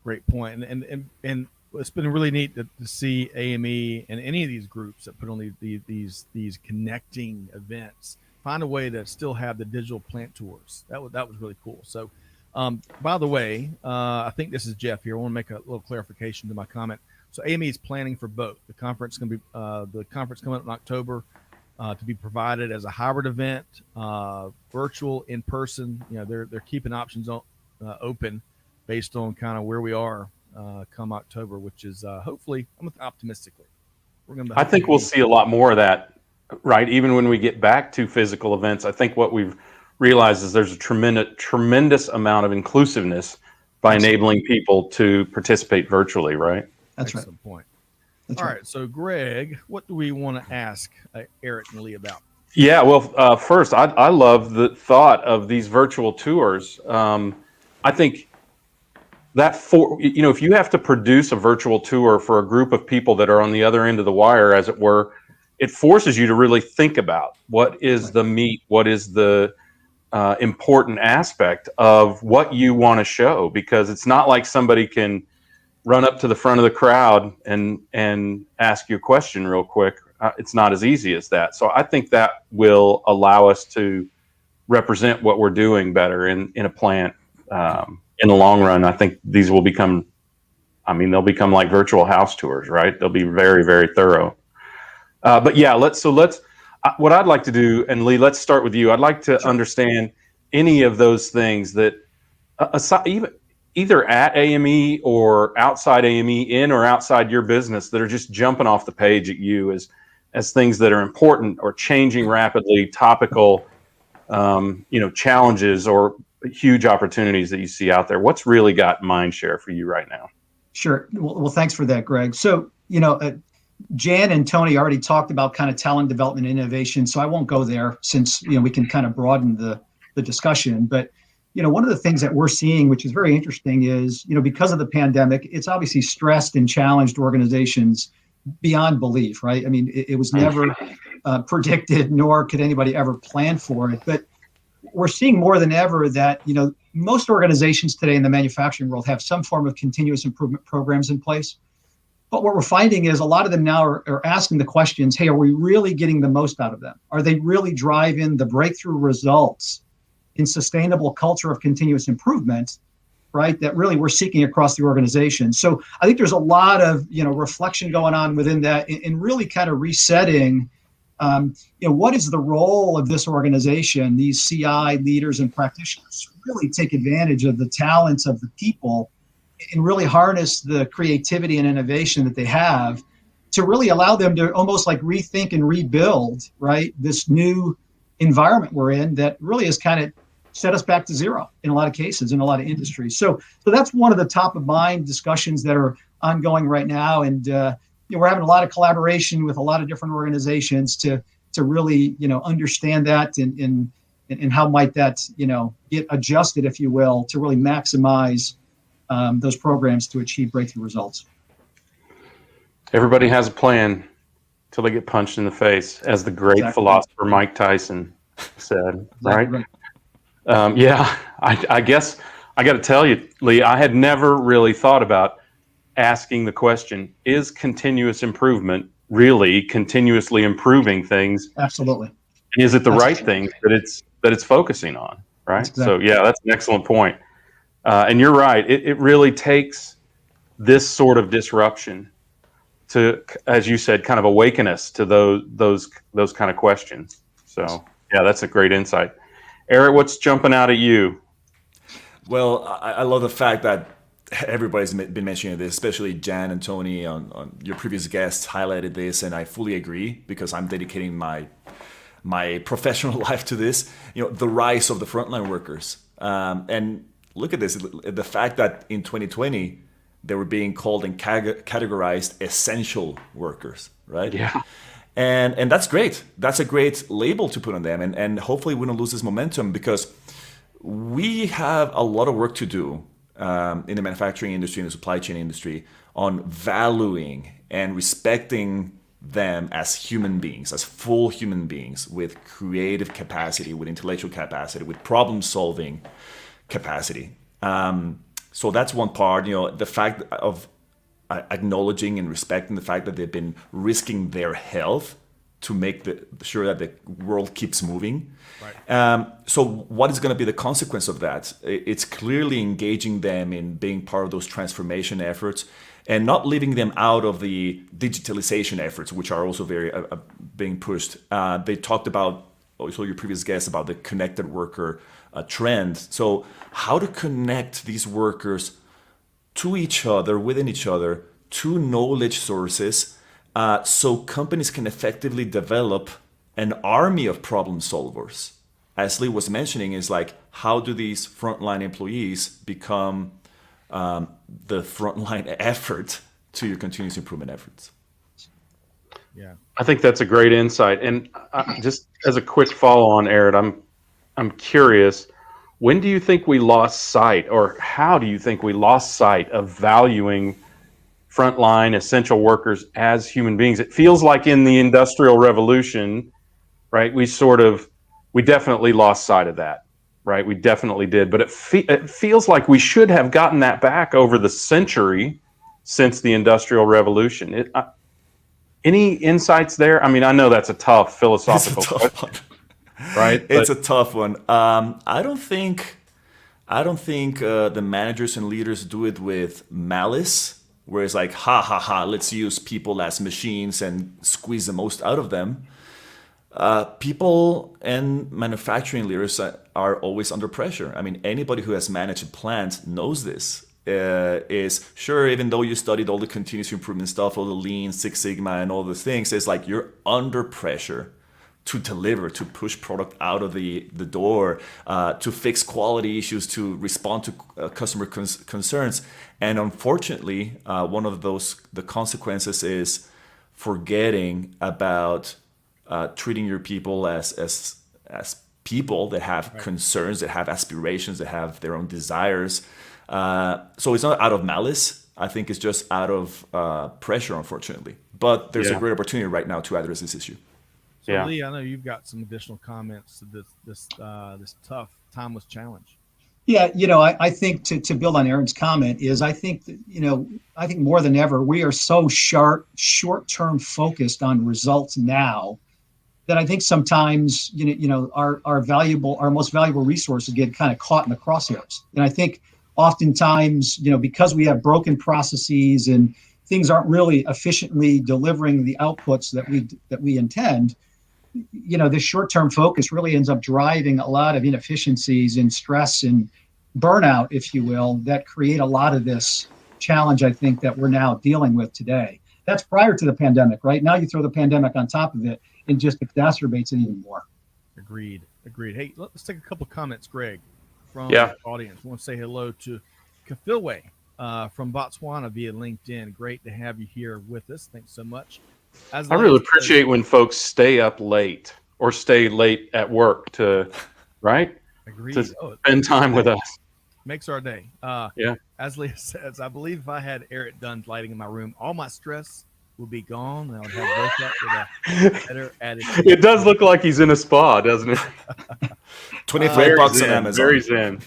S1: Great point. And it's been really neat to see AME and any of these groups that put on these connecting events find a way to still have the digital plant tours. That was really cool. So, by the way, I think this is Jeff here. I want to make a little clarification to my comment. So AME is planning for both. The conference going to be the conference coming up in October to be provided as a hybrid event, virtual, in person. They're keeping options open based on kind of where we are come October, which is hopefully, I'm optimistically.
S2: I think we'll see a lot more of that, right? Even when we get back to physical events, I think what we've realized is there's a tremendous amount of inclusiveness by enabling people to participate virtually, right?
S5: That's right.
S1: Excellent point.
S5: That's
S1: All
S5: right.
S1: right. So, Greg, what do we want to ask Errette and Lee about?
S2: Yeah, well, first, I love the thought of these virtual tours. I think that if you have to produce a virtual tour for a group of people that are on the other end of the wire, as it were, it forces you to really think about what is the meat, what is the important aspect of what you want to show, because it's not like somebody can run up to the front of the crowd and ask you a question real quick. It's not as easy as that. So I think that will allow us to represent what we're doing better in a plant. In the long run, I think these will become they'll become like virtual house tours, right? They'll be very, very thorough. But yeah, let's what I'd like to do, and Lee, let's start with you. I'd like to understand any of those things that aside, either at AME or outside AME, in or outside your business, that are just jumping off the page at you as things that are important or changing rapidly, topical, challenges or huge opportunities that you see out there. What's really got mind share for you right now?
S5: Sure. Well, thanks for that, Greg. So, Jan and Tony already talked about kind of talent development and innovation, so I won't go there since, we can kind of broaden the discussion. But, one of the things that we're seeing, which is very interesting, is, because of the pandemic, it's obviously stressed and challenged organizations beyond belief, right? I mean, it was never predicted, nor could anybody ever plan for it. But we're seeing more than ever that, most organizations today in the manufacturing world have some form of continuous improvement programs in place. But what we're finding is a lot of them now are asking the questions, hey, are we really getting the most out of them? Are they really driving the breakthrough results in sustainable culture of continuous improvement, right, that really we're seeking across the organization? So I think there's a lot of, reflection going on within that and really kind of resetting, what is the role of this organization, these CI leaders and practitioners, to really take advantage of the talents of the people and really harness the creativity and innovation that they have to really allow them to almost like rethink and rebuild, right, this new environment we're in that really has kind of set us back to zero in a lot of cases, in a lot of industries. So that's one of the top of mind discussions that are ongoing right now. And we're having a lot of collaboration with a lot of different organizations to really, understand that and how might that, get adjusted, if you will, to really maximize those programs to achieve breakthrough results.
S2: Everybody has a plan till they get punched in the face, as the great philosopher Mike Tyson said, right? I guess I got to tell you, Lee, I had never really thought about asking the question, is continuous improvement really continuously improving things?
S5: Absolutely.
S2: And is it the right thing that it's focusing on, right? So yeah, that's an excellent point. And you're right. It really takes this sort of disruption to, as you said, kind of awaken us to those kind of questions. So yeah, that's a great insight. Errette, what's jumping out at you?
S6: Well, I love the fact that everybody's been mentioning this, especially Jan and Tony on your previous guests highlighted this, and I fully agree because I'm dedicating my professional life to this. The rise of the frontline workers, and look at this, the fact that in 2020 they were being called and categorized essential workers, right?
S2: Yeah.
S6: And that's great. That's a great label to put on them, and hopefully we don't lose this momentum, because we have a lot of work to do in the manufacturing industry and the supply chain industry on valuing and respecting them as human beings, as full human beings with creative capacity, with intellectual capacity, with problem solving capacity. So that's one part, the fact of acknowledging and respecting the fact that they've been risking their health to make sure that the world keeps moving. Right. So what is going to be the consequence of that? It's clearly engaging them in being part of those transformation efforts and not leaving them out of the digitalization efforts, which are also very being pushed. They talked about, also your previous guest, about the connected worker trend. So how to connect these workers to each other, within each other, to knowledge sources, so companies can effectively develop an army of problem solvers. As Lee was mentioning, is like, how do these frontline employees become the frontline effort to your continuous improvement efforts?
S1: Yeah,
S2: I think that's a great insight. And just as a quick follow on, Errette, I'm curious, when do you think we lost sight, or how do you think we lost sight of valuing frontline essential workers as human beings? It feels like in the Industrial Revolution, right, we definitely lost sight of that, right? We definitely did. But it feels like we should have gotten that back over the century since the Industrial Revolution. Any insights there? I mean, I know that's a tough philosophical question, right?
S6: It's a tough one. I don't think the managers and leaders do it with malice, where it's like, ha ha ha, let's use people as machines and squeeze the most out of them. People and manufacturing leaders are always under pressure. I mean, anybody who has managed a plant knows this. Is sure, even though you studied all the continuous improvement stuff, all the Lean, Six Sigma, and all those things, it's like you're under pressure to deliver, to push product out of the door, to fix quality issues, to respond to customer concerns. And unfortunately, one of the consequences is forgetting about treating your people as people that have concerns, that have aspirations, that have their own desires. So it's not out of malice. I think it's just out of pressure, unfortunately. But there's a great opportunity right now to address this issue.
S1: So Lee, I know you've got some additional comments to this tough, timeless challenge.
S5: Yeah, I think to build on Aaron's comment is I think that, I think more than ever, we are so short-term focused on results now that I think sometimes, our most valuable resources get kind of caught in the crosshairs. And I think oftentimes, because we have broken processes and things aren't really efficiently delivering the outputs that we intend, this short-term focus really ends up driving a lot of inefficiencies and stress and burnout, if you will, that create a lot of this challenge, I think, that we're now dealing with today. That's prior to the pandemic, right? Now you throw the pandemic on top of it, and just exacerbates it even more.
S1: Agreed. Hey, let's take a couple of comments, Greg, from the audience. I want to say hello to Kafilwe from Botswana via LinkedIn. Great to have you here with us. Thanks so much.
S2: I really appreciate when folks stay up late or stay late at work to spend time with us.
S1: Makes our day. As Leah says, I believe if I had Errette Dunn lighting in my room, all my stress would be gone. I would have woke up with a better attitude.
S2: It does look like he's in a spa, doesn't it?
S6: $25 on Amazon.
S2: Very zen.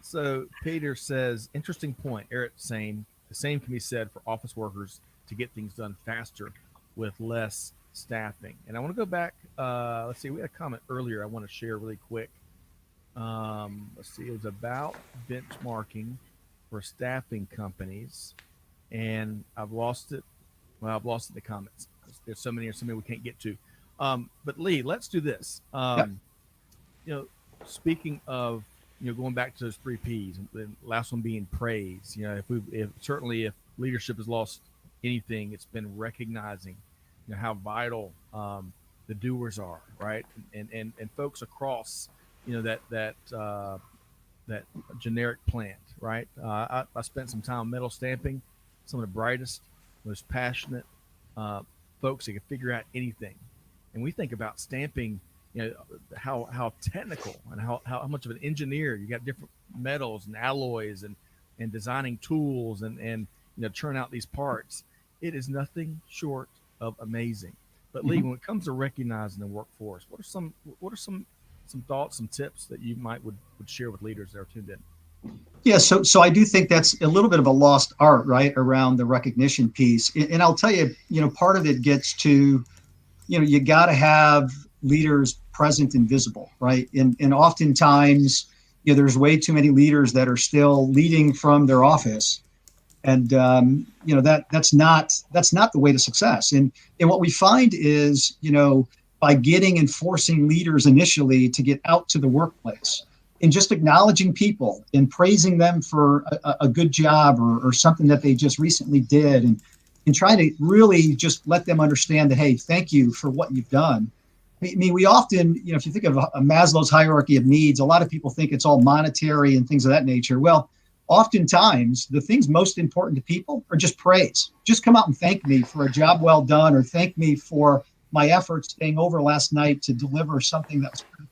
S1: So Peter says, interesting point. Errette saying the same can be said for office workers to get things done faster with less staffing. And I want to go back. Let's see. We had a comment earlier I want to share really quick. Let's see. It was about benchmarking for staffing companies, and I've lost it. Well, I've lost it in the comments. There's so many we can't get to. But Lee, let's do this. Speaking of, going back to those 3 Ps, the last one being praise. If leadership has lost anything, it's been recognizing, how vital the doers are, right? And folks across, that generic plant, right? I spent some time metal stamping, some of the brightest, most passionate folks that can figure out anything. And we think about stamping, how technical and how much of an engineer. You got different metals and alloys and designing tools and churn out these parts. It is nothing short amazing. But Lee, when it comes to recognizing the workforce, what are some thoughts, some tips that you would share with leaders that are tuned in?
S5: Yeah, so I do think that's a little bit of a lost art, right, around the recognition piece. And I'll tell you, part of it gets to, you got to have leaders present and visible, right? And oftentimes, there's way too many leaders that are still leading from their office, and that's not the way to success. And what we find is, by getting and forcing leaders initially to get out to the workplace, and just acknowledging people and praising them for a good job or something that they just recently did, and trying to really just let them understand that, hey, thank you for what you've done. I mean, we often, if you think of a Maslow's hierarchy of needs, a lot of people think it's all monetary and things of that nature. Well, oftentimes the things most important to people are just praise. Just come out and thank me for a job well done, or thank me for my efforts staying over last night to deliver something that was critical.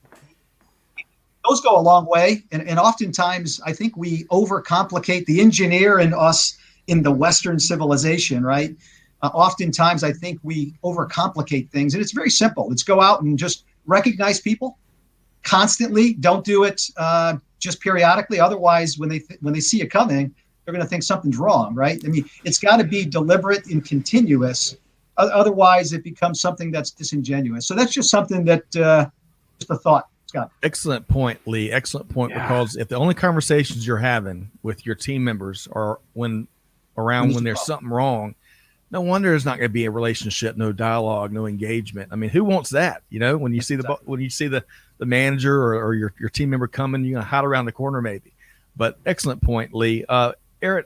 S5: Those go a long way. And oftentimes, I think we overcomplicate the engineer in us in the Western civilization, right? Oftentimes, I think we overcomplicate things. And it's very simple. It's go out and just recognize people constantly. Don't do it just periodically. Otherwise, when they see you coming, they're going to think something's wrong, right? I mean, it's got to be deliberate and continuous. Otherwise, it becomes something that's disingenuous. So that's just something that, just a thought. Scott.
S1: Excellent point, Lee. Excellent point. Yeah. Because if the only conversations you're having with your team members are when there's something wrong, no wonder there's not going to be a relationship, no dialogue, no engagement. I mean, who wants that? When you see the manager or your team member coming, you're going to hide around the corner maybe. But excellent point, Lee. Errette,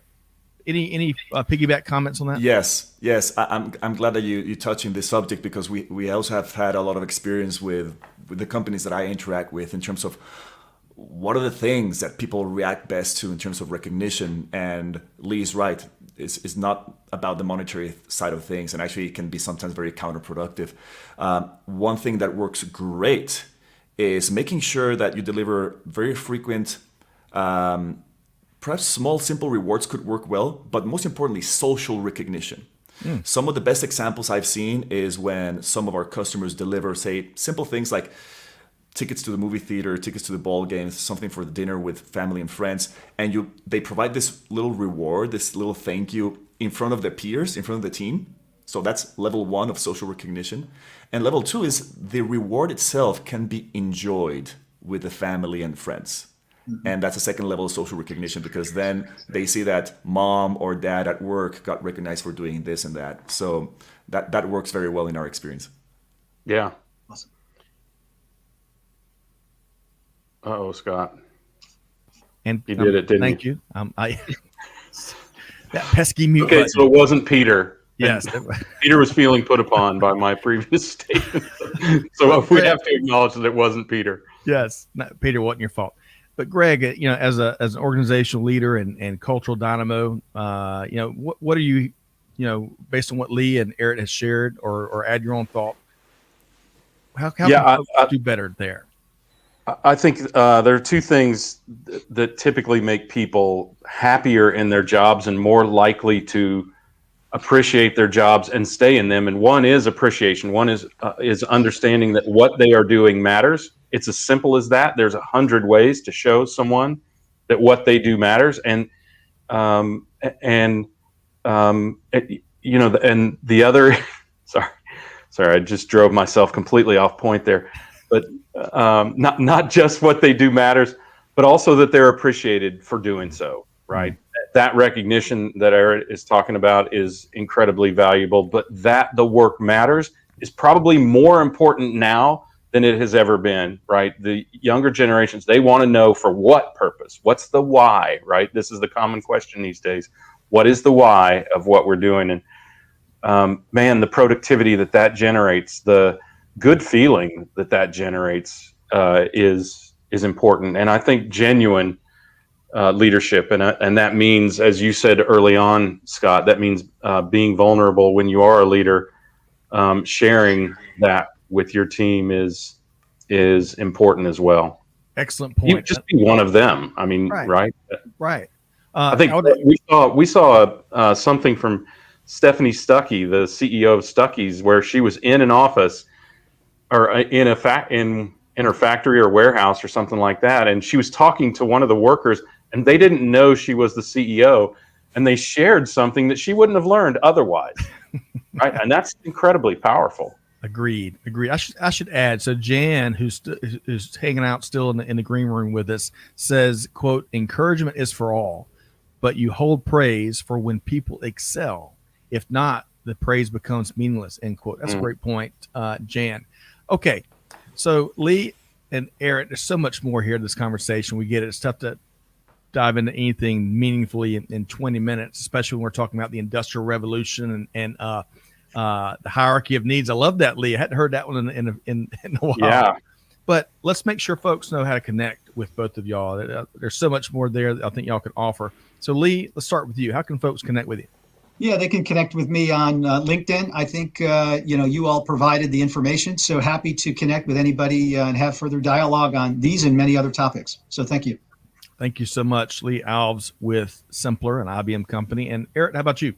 S1: any piggyback comments on that?
S6: Yes. I'm glad that you touching this subject, because we also have had a lot of experience with the companies that I interact with in terms of what are the things that people react best to in terms of recognition. And Lee's right. It's not about the monetary side of things, and actually it can be sometimes very counterproductive. One thing that works great is making sure that you deliver very frequent, perhaps small, simple rewards could work well, but most importantly, social recognition. Some of the best examples I've seen is when some of our customers deliver, say, simple things like tickets to the movie theater, tickets to the ball games, something for the dinner with family and friends, and they provide this little reward, this little thank you in front of their peers, in front of the team. So that's level 1 of social recognition. And level 2 is the reward itself can be enjoyed with the family and friends. And that's a second level of social recognition, because then they see that mom or dad at work got recognized for doing this and that. So that works very well in our experience.
S2: Yeah.
S5: Awesome.
S2: Uh-oh, Scott.
S1: And
S2: you did it, didn't
S1: thank
S2: you?
S1: That pesky mute
S2: Okay,
S1: button.
S2: so it wasn't Peter.
S1: Yes.
S2: Peter was feeling put upon by my previous statement. So we have to acknowledge that it wasn't Peter.
S1: Yes. Peter, wasn't your fault. But Greg, as an organizational leader and cultural dynamo, what are you, based on what Lee and Errette has shared, or add your own thought? How can folks do better there?
S2: I think there are two things that typically make people happier in their jobs and more likely to appreciate their jobs and stay in them. And one is appreciation. One is understanding that what they are doing matters. It's as simple as that. There's 100 ways to show someone that what they do matters. And the other, sorry, I just drove myself completely off point there. But not just what they do matters, but also that they're appreciated for doing so, right? Mm-hmm. That recognition that Errette is talking about is incredibly valuable, but that the work matters is probably more important now than it has ever been, right? The younger generations, they want to know for what purpose? What's the why, right? This is the common question these days. What is the why of what we're doing? And the productivity that generates, the good feeling that generates is important. And I think genuine leadership, and that means, as you said early on, Scott, that means being vulnerable when you are a leader. Sharing that with your team is important as well.
S1: Excellent point.
S2: You just be one of them. I mean, right?
S1: Right.
S2: I think we saw something from Stephanie Stuckey, the CEO of Stuckey's, where she was in an office or in her factory or warehouse or something like that, and she was talking to one of the workers, and they didn't know she was the CEO, and they shared something that she wouldn't have learned otherwise. Right, and that's incredibly powerful.
S1: Agreed. I should add. So Jan, who's hanging out still in the green room with us, says, "quote Encouragement is for all, but you hold praise for when people excel. If not, the praise becomes meaningless." End quote. That's a great point, Jan. Okay, so Lee and Errette, there's so much more here in this conversation. We get it. It's tough to dive into anything meaningfully in 20 minutes, especially when we're talking about the Industrial Revolution and the hierarchy of needs. I love that, Lee. I hadn't heard that one in a while.
S2: Yeah.
S1: But let's make sure folks know how to connect with both of y'all. There's so much more there that I think y'all can offer. So, Lee, let's start with you. How can folks connect with you?
S5: Yeah, they can connect with me on LinkedIn. I think, you all provided the information. So happy to connect with anybody and have further dialogue on these and many other topics. So thank you.
S1: Thank you so much, Lee Alves with Simpler, an IBM company. And Errette, how about you?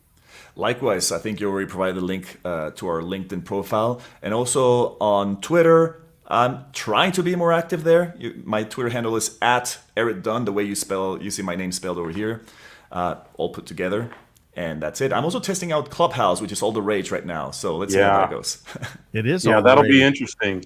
S6: Likewise, I think you already provided the link to our LinkedIn profile. And also on Twitter, I'm trying to be more active there. My Twitter handle is @Errette Dunn, the way you see my name spelled over here, all put together. And that's it. I'm also testing out Clubhouse, which is all the rage right now. So let's see how that goes.
S1: It is.
S2: Yeah, that'll be interesting.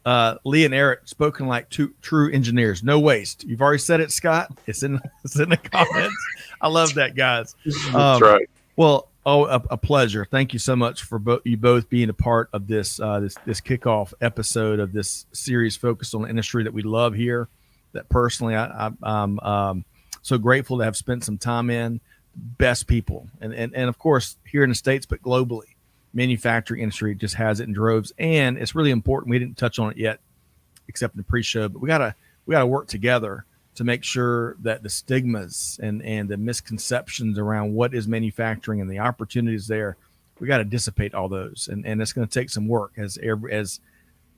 S1: Lee and Errette, spoken like two true engineers. No waste. You've already said it, Scott. It's in the comments. I love that, guys.
S2: That's right.
S1: Well, a pleasure. Thank you so much for you both being a part of this this kickoff episode of this series focused on the industry that we love here. That personally, I'm so grateful to have spent some time in. Best people, and of course here in the States, but globally. Manufacturing industry just has it in droves, and it's really important. We didn't touch on it yet, except in the pre-show, but we gotta work together to make sure that the stigmas and the misconceptions around what is manufacturing and the opportunities there, we got to dissipate all those, and it's going to take some work as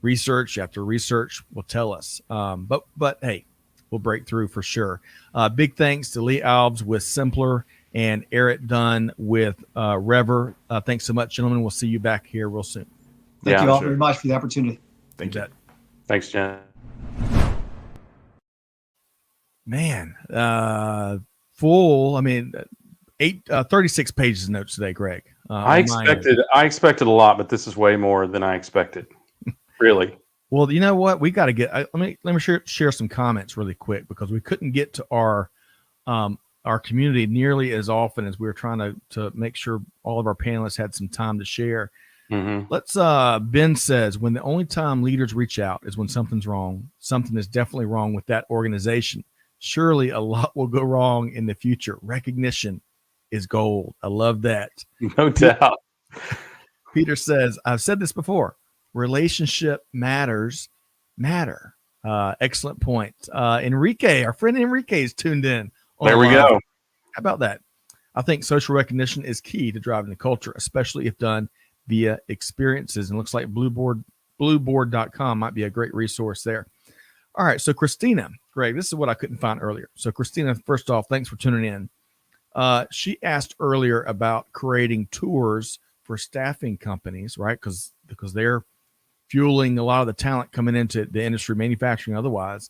S1: research after research will tell us. But hey, we'll break through for sure. Big thanks to Lee Alves with Simpler and Errette Dunn with Rever. Thanks so much, gentlemen. We'll see you back here real soon.
S5: Thank you all very much for the opportunity.
S6: Thank you.
S2: Thanks, Jen.
S1: Man, full. I mean, 36 pages of notes today, Greg.
S2: I expected a lot, but this is way more than I expected. Really.
S1: Well, you know what? We got to get. Let me share some comments really quick, because we couldn't get to our community nearly as often as we were trying to make sure all of our panelists had some time to share.
S2: Mm-hmm.
S1: Let's. Ben says, when the only time leaders reach out is when something's wrong. Something is definitely wrong with that organization. Surely a lot will go wrong in the future. Recognition is gold. I love that.
S2: No doubt.
S1: Peter says, I've said this before. Relationship matter. Excellent point. Enrique, our friend Enrique is tuned in.
S2: There we go.
S1: How about that? I think social recognition is key to driving the culture, especially if done via experiences. And it looks like blueboard.com might be a great resource there. All right. So Christina, Greg, this is what I couldn't find earlier. So Christina, first off, thanks for tuning in. She asked earlier about creating tours for staffing companies, right? Because they're fueling a lot of the talent coming into the industry, manufacturing otherwise,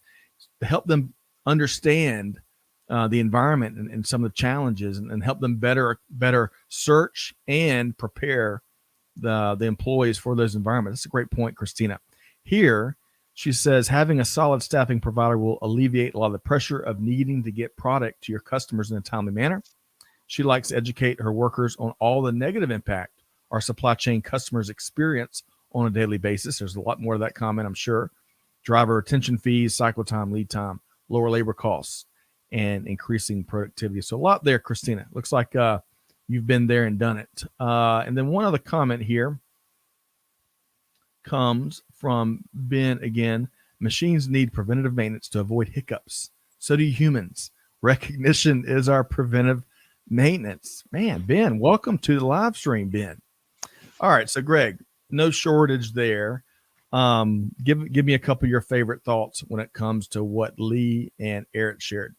S1: to help them understand the environment and some of the challenges, and help them better search and prepare the employees for those environments. That's a great point, Christina. Here, she says, having a solid staffing provider will alleviate a lot of the pressure of needing to get product to your customers in a timely manner. She likes to educate her workers on all the negative impact our supply chain customers experience on a daily basis. There's a lot more of that comment, I'm sure. Driver retention fees, cycle time, lead time, lower labor costs, and increasing productivity. So a lot there, Christina. Looks like you've been there and done it. And then one other comment here comes from Ben again. Machines need preventative maintenance to avoid hiccups. So do humans. Recognition is our preventive maintenance. Man, Ben, welcome to the live stream, Ben. All right, so Greg, no shortage there. Give me a couple of your favorite thoughts when it comes to what Lee and Errette shared.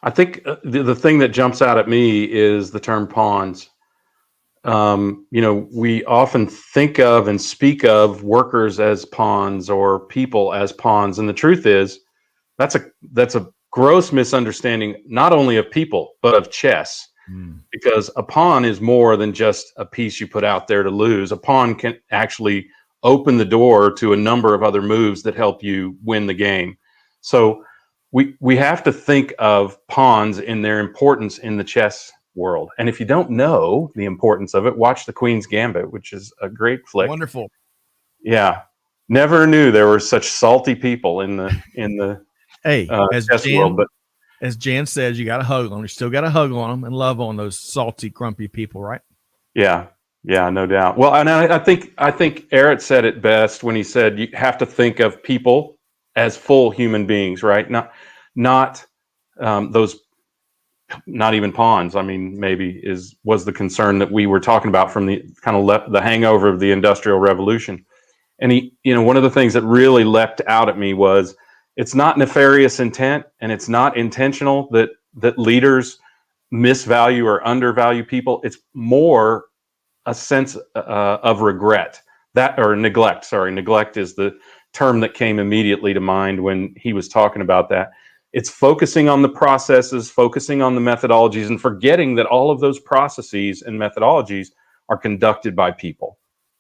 S2: I think the thing that jumps out at me is the term pawns. we often think of and speak of workers as pawns or people as pawns, and the truth is that's a gross misunderstanding, not only of people but of chess. Because a pawn is more than just a piece you put out there to lose. A pawn can actually open the door to a number of other moves that help you win the game. So we have to think of pawns in their importance in the chess world. And if you don't know the importance of it, watch The Queen's Gambit, which is a great flick.
S1: Wonderful.
S2: Yeah. Never knew there were such salty people in the
S1: Hey,
S2: chess world, but
S1: as Jan says, you got to hug on them. You still got to hug on them and love on those salty, grumpy people, right?
S2: Yeah, no doubt. Well, and I think Errette said it best when he said you have to think of people as full human beings, right? Not those, not even pawns. I mean, maybe was the concern that we were talking about from the kind of the hangover of the Industrial Revolution. And one of the things that really leapt out at me was, it's not nefarious intent, and it's not intentional that leaders misvalue or undervalue people. It's more a sense of regret, neglect. Sorry, neglect is the term that came immediately to mind when he was talking about that. It's focusing on the processes, focusing on the methodologies, and forgetting that all of those processes and methodologies are conducted by people.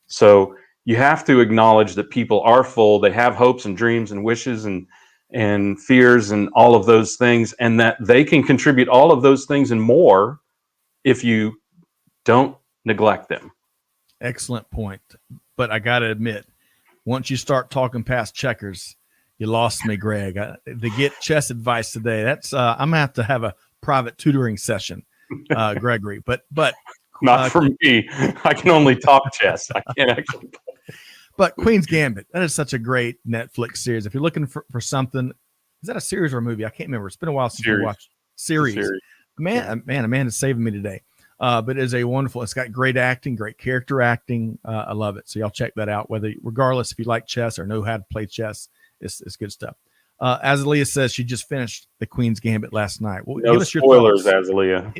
S2: So you have to acknowledge that people are full. They have hopes and dreams and wishes and fears and all of those things, and that they can contribute all of those things and more if you don't neglect them.
S1: Excellent point. But I got to admit, once you start talking past checkers, you lost me, Greg. To get chess advice today, that's I'm gonna have a private tutoring session, Gregory. But
S2: not for me. I can only talk chess. I can't actually.
S1: But Queen's Gambit, that is such a great Netflix series. If you're looking for something, is that a series or a movie? I can't remember. It's been a while since we watched series. Amanda is saving me today. But it is a wonderful, it's got great acting, great character acting. I love it. So y'all check that out, regardless if you like chess or know how to play chess, it's good stuff. Azalea says she just finished The Queen's Gambit last night. Well,
S2: no
S1: give us
S2: spoilers,
S1: your
S2: Azalea.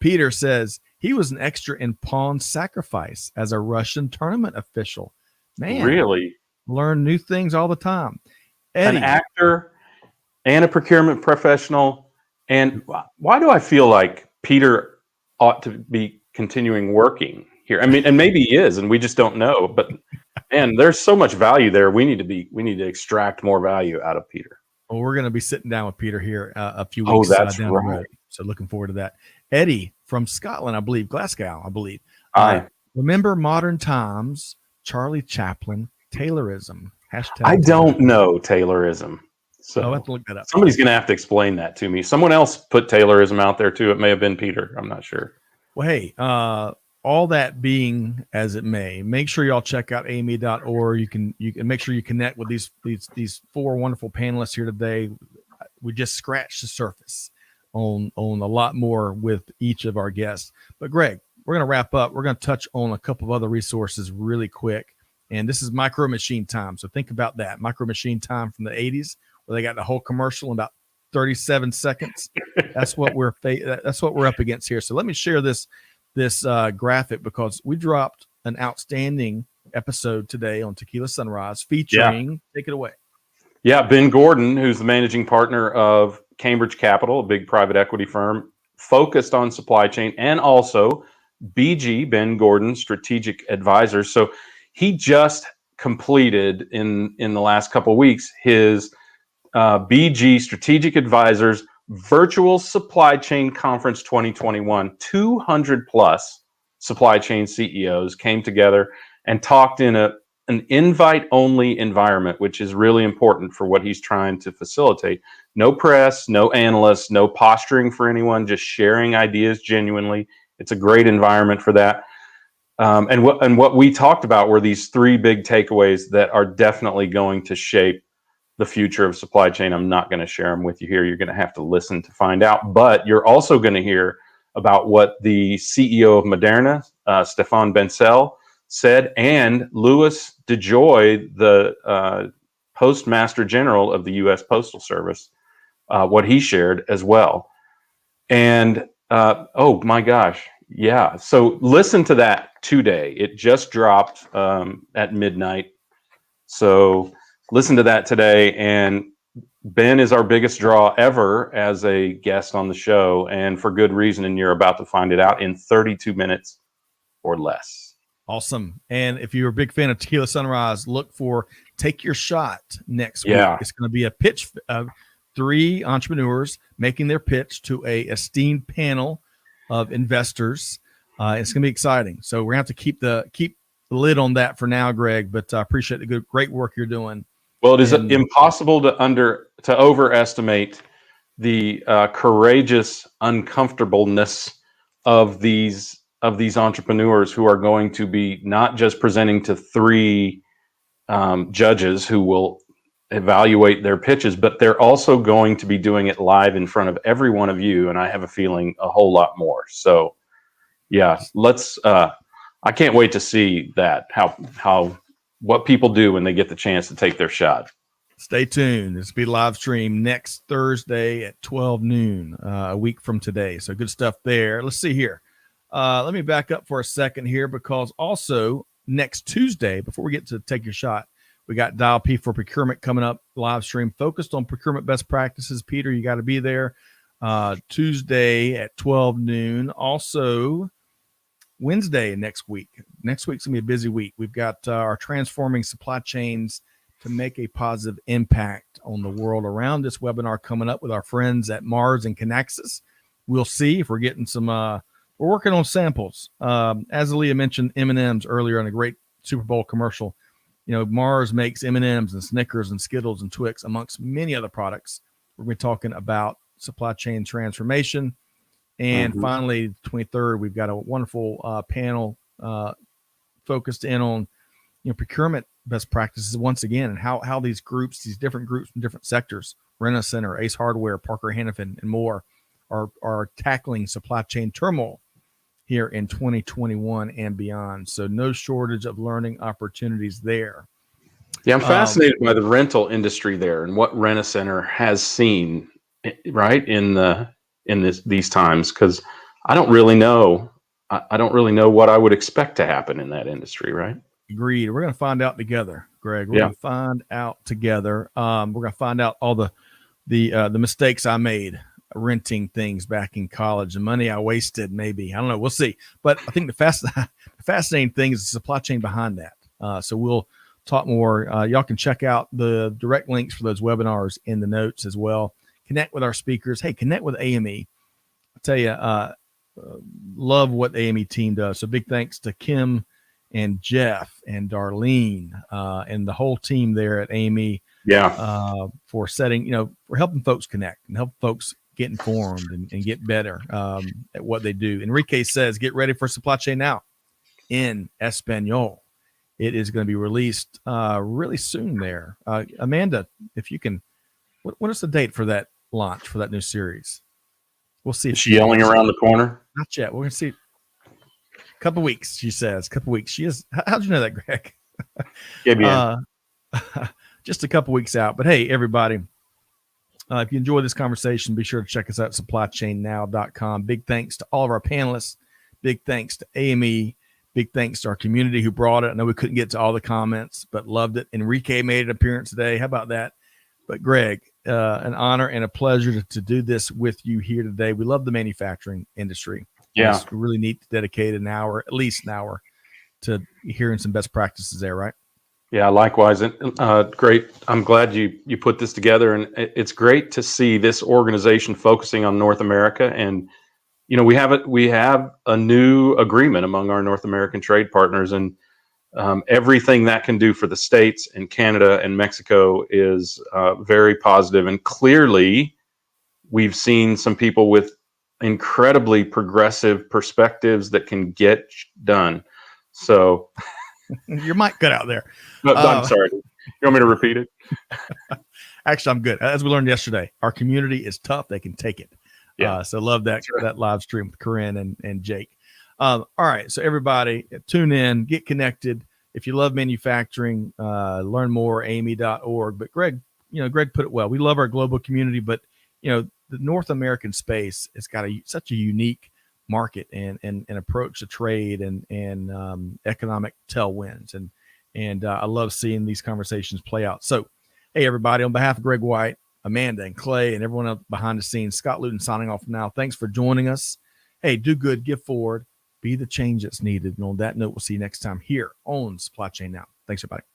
S1: Peter says he was an extra in Pawn Sacrifice as a Russian tournament official. Man,
S2: really?
S1: Learn new things all the time. Eddie,
S2: an actor and a procurement professional. And why do I feel like Peter ought to be continuing working here? I mean, and maybe he is, and we just don't know. But man, there's so much value there. We need to extract more value out of Peter.
S1: Well, we're going to be sitting down with Peter here a few weeks down the road. So looking forward to that. Eddie from Scotland, I believe, Glasgow, I believe. Remember Modern Times, Charlie Chaplin, Taylorism. Hashtag
S2: I don't know Taylorism. So
S1: I'll have to look that up.
S2: Somebody's going to have to explain that to me. Someone else put Taylorism out there too. It may have been Peter. I'm not sure.
S1: Well, hey, all that being as it may, make sure y'all check out ame.org. You can make sure you connect with these four wonderful panelists here today. We just scratched the surface on a lot more with each of our guests. But Greg, we're going to wrap up. We're going to touch on a couple of other resources really quick. And this is Micro Machine Time. So think about that. Micro Machine Time from the 80s, where they got the whole commercial in about 37 seconds. That's what we're up against here. So let me share this graphic, because we dropped an outstanding episode today on Tequila Sunrise featuring, take it away.
S2: Yeah, Ben Gordon, who's the managing partner of Cambridge Capital, a big private equity firm focused on supply chain, and also BG, Ben Gordon Strategic Advisors. So he just completed in the last couple of weeks his BG Strategic Advisors Virtual Supply Chain Conference 2021. 200 plus supply chain CEOs came together and talked in an invite-only environment, which is really important for what he's trying to facilitate. No press, no analysts, no posturing for anyone, just sharing ideas genuinely. It's a great environment for that. And what we talked about were these three big takeaways that are definitely going to shape the future of supply chain. I'm not going to share them with you here. You're going to have to listen to find out. But you're also going to hear about what the CEO of Moderna, Stéphane Bancel, said, and Louis DeJoy, the Postmaster General of the U.S. Postal Service, what he shared as well. And oh my gosh, Yeah. So listen to that today. It just dropped at midnight. So listen to that today. And Ben is our biggest draw ever as a guest on the show, and for good reason. And you're about to find it out in 32 minutes or less.
S1: Awesome. And if you're a big fan of Tequila Sunrise, look for Take Your Shot next
S2: Yeah.
S1: week. It's going to be a pitch of 3 entrepreneurs making their pitch to a esteemed panel of investors. It's going to be exciting. So we're going to have to keep the lid on that for now, Greg, but I appreciate the great work you're doing.
S2: Well, it is impossible to overestimate the courageous uncomfortableness of these entrepreneurs who are going to be not just presenting to 3 judges who will evaluate their pitches, but they're also going to be doing it live in front of every one of you. And I have a feeling a whole lot more. So yeah, I can't wait to see that, how what people do when they get the chance to take their shot.
S1: Stay tuned. This will be live stream next Thursday at 12 noon, a week from today. So good stuff there. Let's see here. Let me back up for a second here, because also next Tuesday, before we get to Take Your Shot, we got Dial P for Procurement coming up, live stream focused on procurement best practices. Peter, you got to be there Tuesday at 12 noon. Also, Wednesday next week. Next week's going to be a busy week. We've got our Transforming Supply Chains to Make a Positive Impact on the World around this webinar coming up with our friends at Mars and Canaxis. We'll see if we're getting some, we're working on samples. As Aaliyah mentioned M&Ms earlier in a great Super Bowl commercial. You know, Mars makes M&Ms and Snickers and Skittles and Twix, amongst many other products. We're going to be talking about supply chain transformation. And finally, the 23rd, we've got a wonderful panel focused in on, procurement best practices once again, and how these groups, these different groups from different sectors, Rent-A-Center, Ace Hardware, Parker Hannifin, and more, are tackling supply chain turmoil here in 2021 and beyond. So no shortage of learning opportunities there.
S2: Yeah, I'm fascinated by the rental industry there and what Rent-A-Center has seen, right, in these times, because I don't really know. I don't really know what I would expect to happen in that industry, right?
S1: Agreed. We're going to find out together, Greg. We're going to find out together. We're going to find out all the mistakes I made renting things back in college, the money I wasted. Maybe, I don't know. We'll see. But I think the fascinating thing is the supply chain behind that. So we'll talk more. Y'all can check out the direct links for those webinars in the notes as well. Connect with our speakers. Hey, connect with AME. I tell you, love what the AME team does. So big thanks to Kim and Jeff and Darlene and the whole team there at AME. For setting, for helping folks connect and help folks get informed and get better at what they do. Enrique says, get ready for Supply Chain Now in Espanol. It is going to be released really soon there. Amanda, if you can, what is the date for that launch for that new series? We'll see.
S2: Is she yelling around the corner?
S1: Not yet. We're going to see. A couple weeks, she says. A couple weeks. She is. How'd you know that, Greg? Just a couple weeks out. But hey, everybody, if you enjoy this conversation, be sure to check us out at supplychainnow.com. Big thanks to all of our panelists. Big thanks to AME. Big thanks to our community who brought it. I know we couldn't get to all the comments, but loved it. Enrique made an appearance today. How about that? But Greg, an honor and a pleasure to do this with you here today. We love the manufacturing industry.
S2: Yeah.
S1: It's really neat to dedicate at least an hour to hearing some best practices there, right?
S2: Yeah, likewise. Great. I'm glad you put this together, and it's great to see this organization focusing on North America. And we have a new agreement among our North American trade partners, and everything that can do for the States and Canada and Mexico is very positive. And clearly, we've seen some people with incredibly progressive perspectives that can get done. So
S1: your mic cut out there.
S2: No, I'm sorry. You want me to repeat it?
S1: Actually, I'm good. As we learned yesterday, our community is tough. They can take it.
S2: Yeah.
S1: So love that live stream with Corinne and Jake. All right. So everybody tune in, get connected. If you love manufacturing, learn more, ame.org. But Greg put it well. We love our global community, but the North American space has got such a unique market and approach the trade and economic tailwinds. And I love seeing these conversations play out. So, hey, everybody, on behalf of Greg White, Amanda and Clay, and everyone else behind the scenes, Scott Luton signing off now. Thanks for joining us. Hey, do good, give forward, be the change that's needed. And on that note, we'll see you next time here on Supply Chain Now. Thanks, everybody.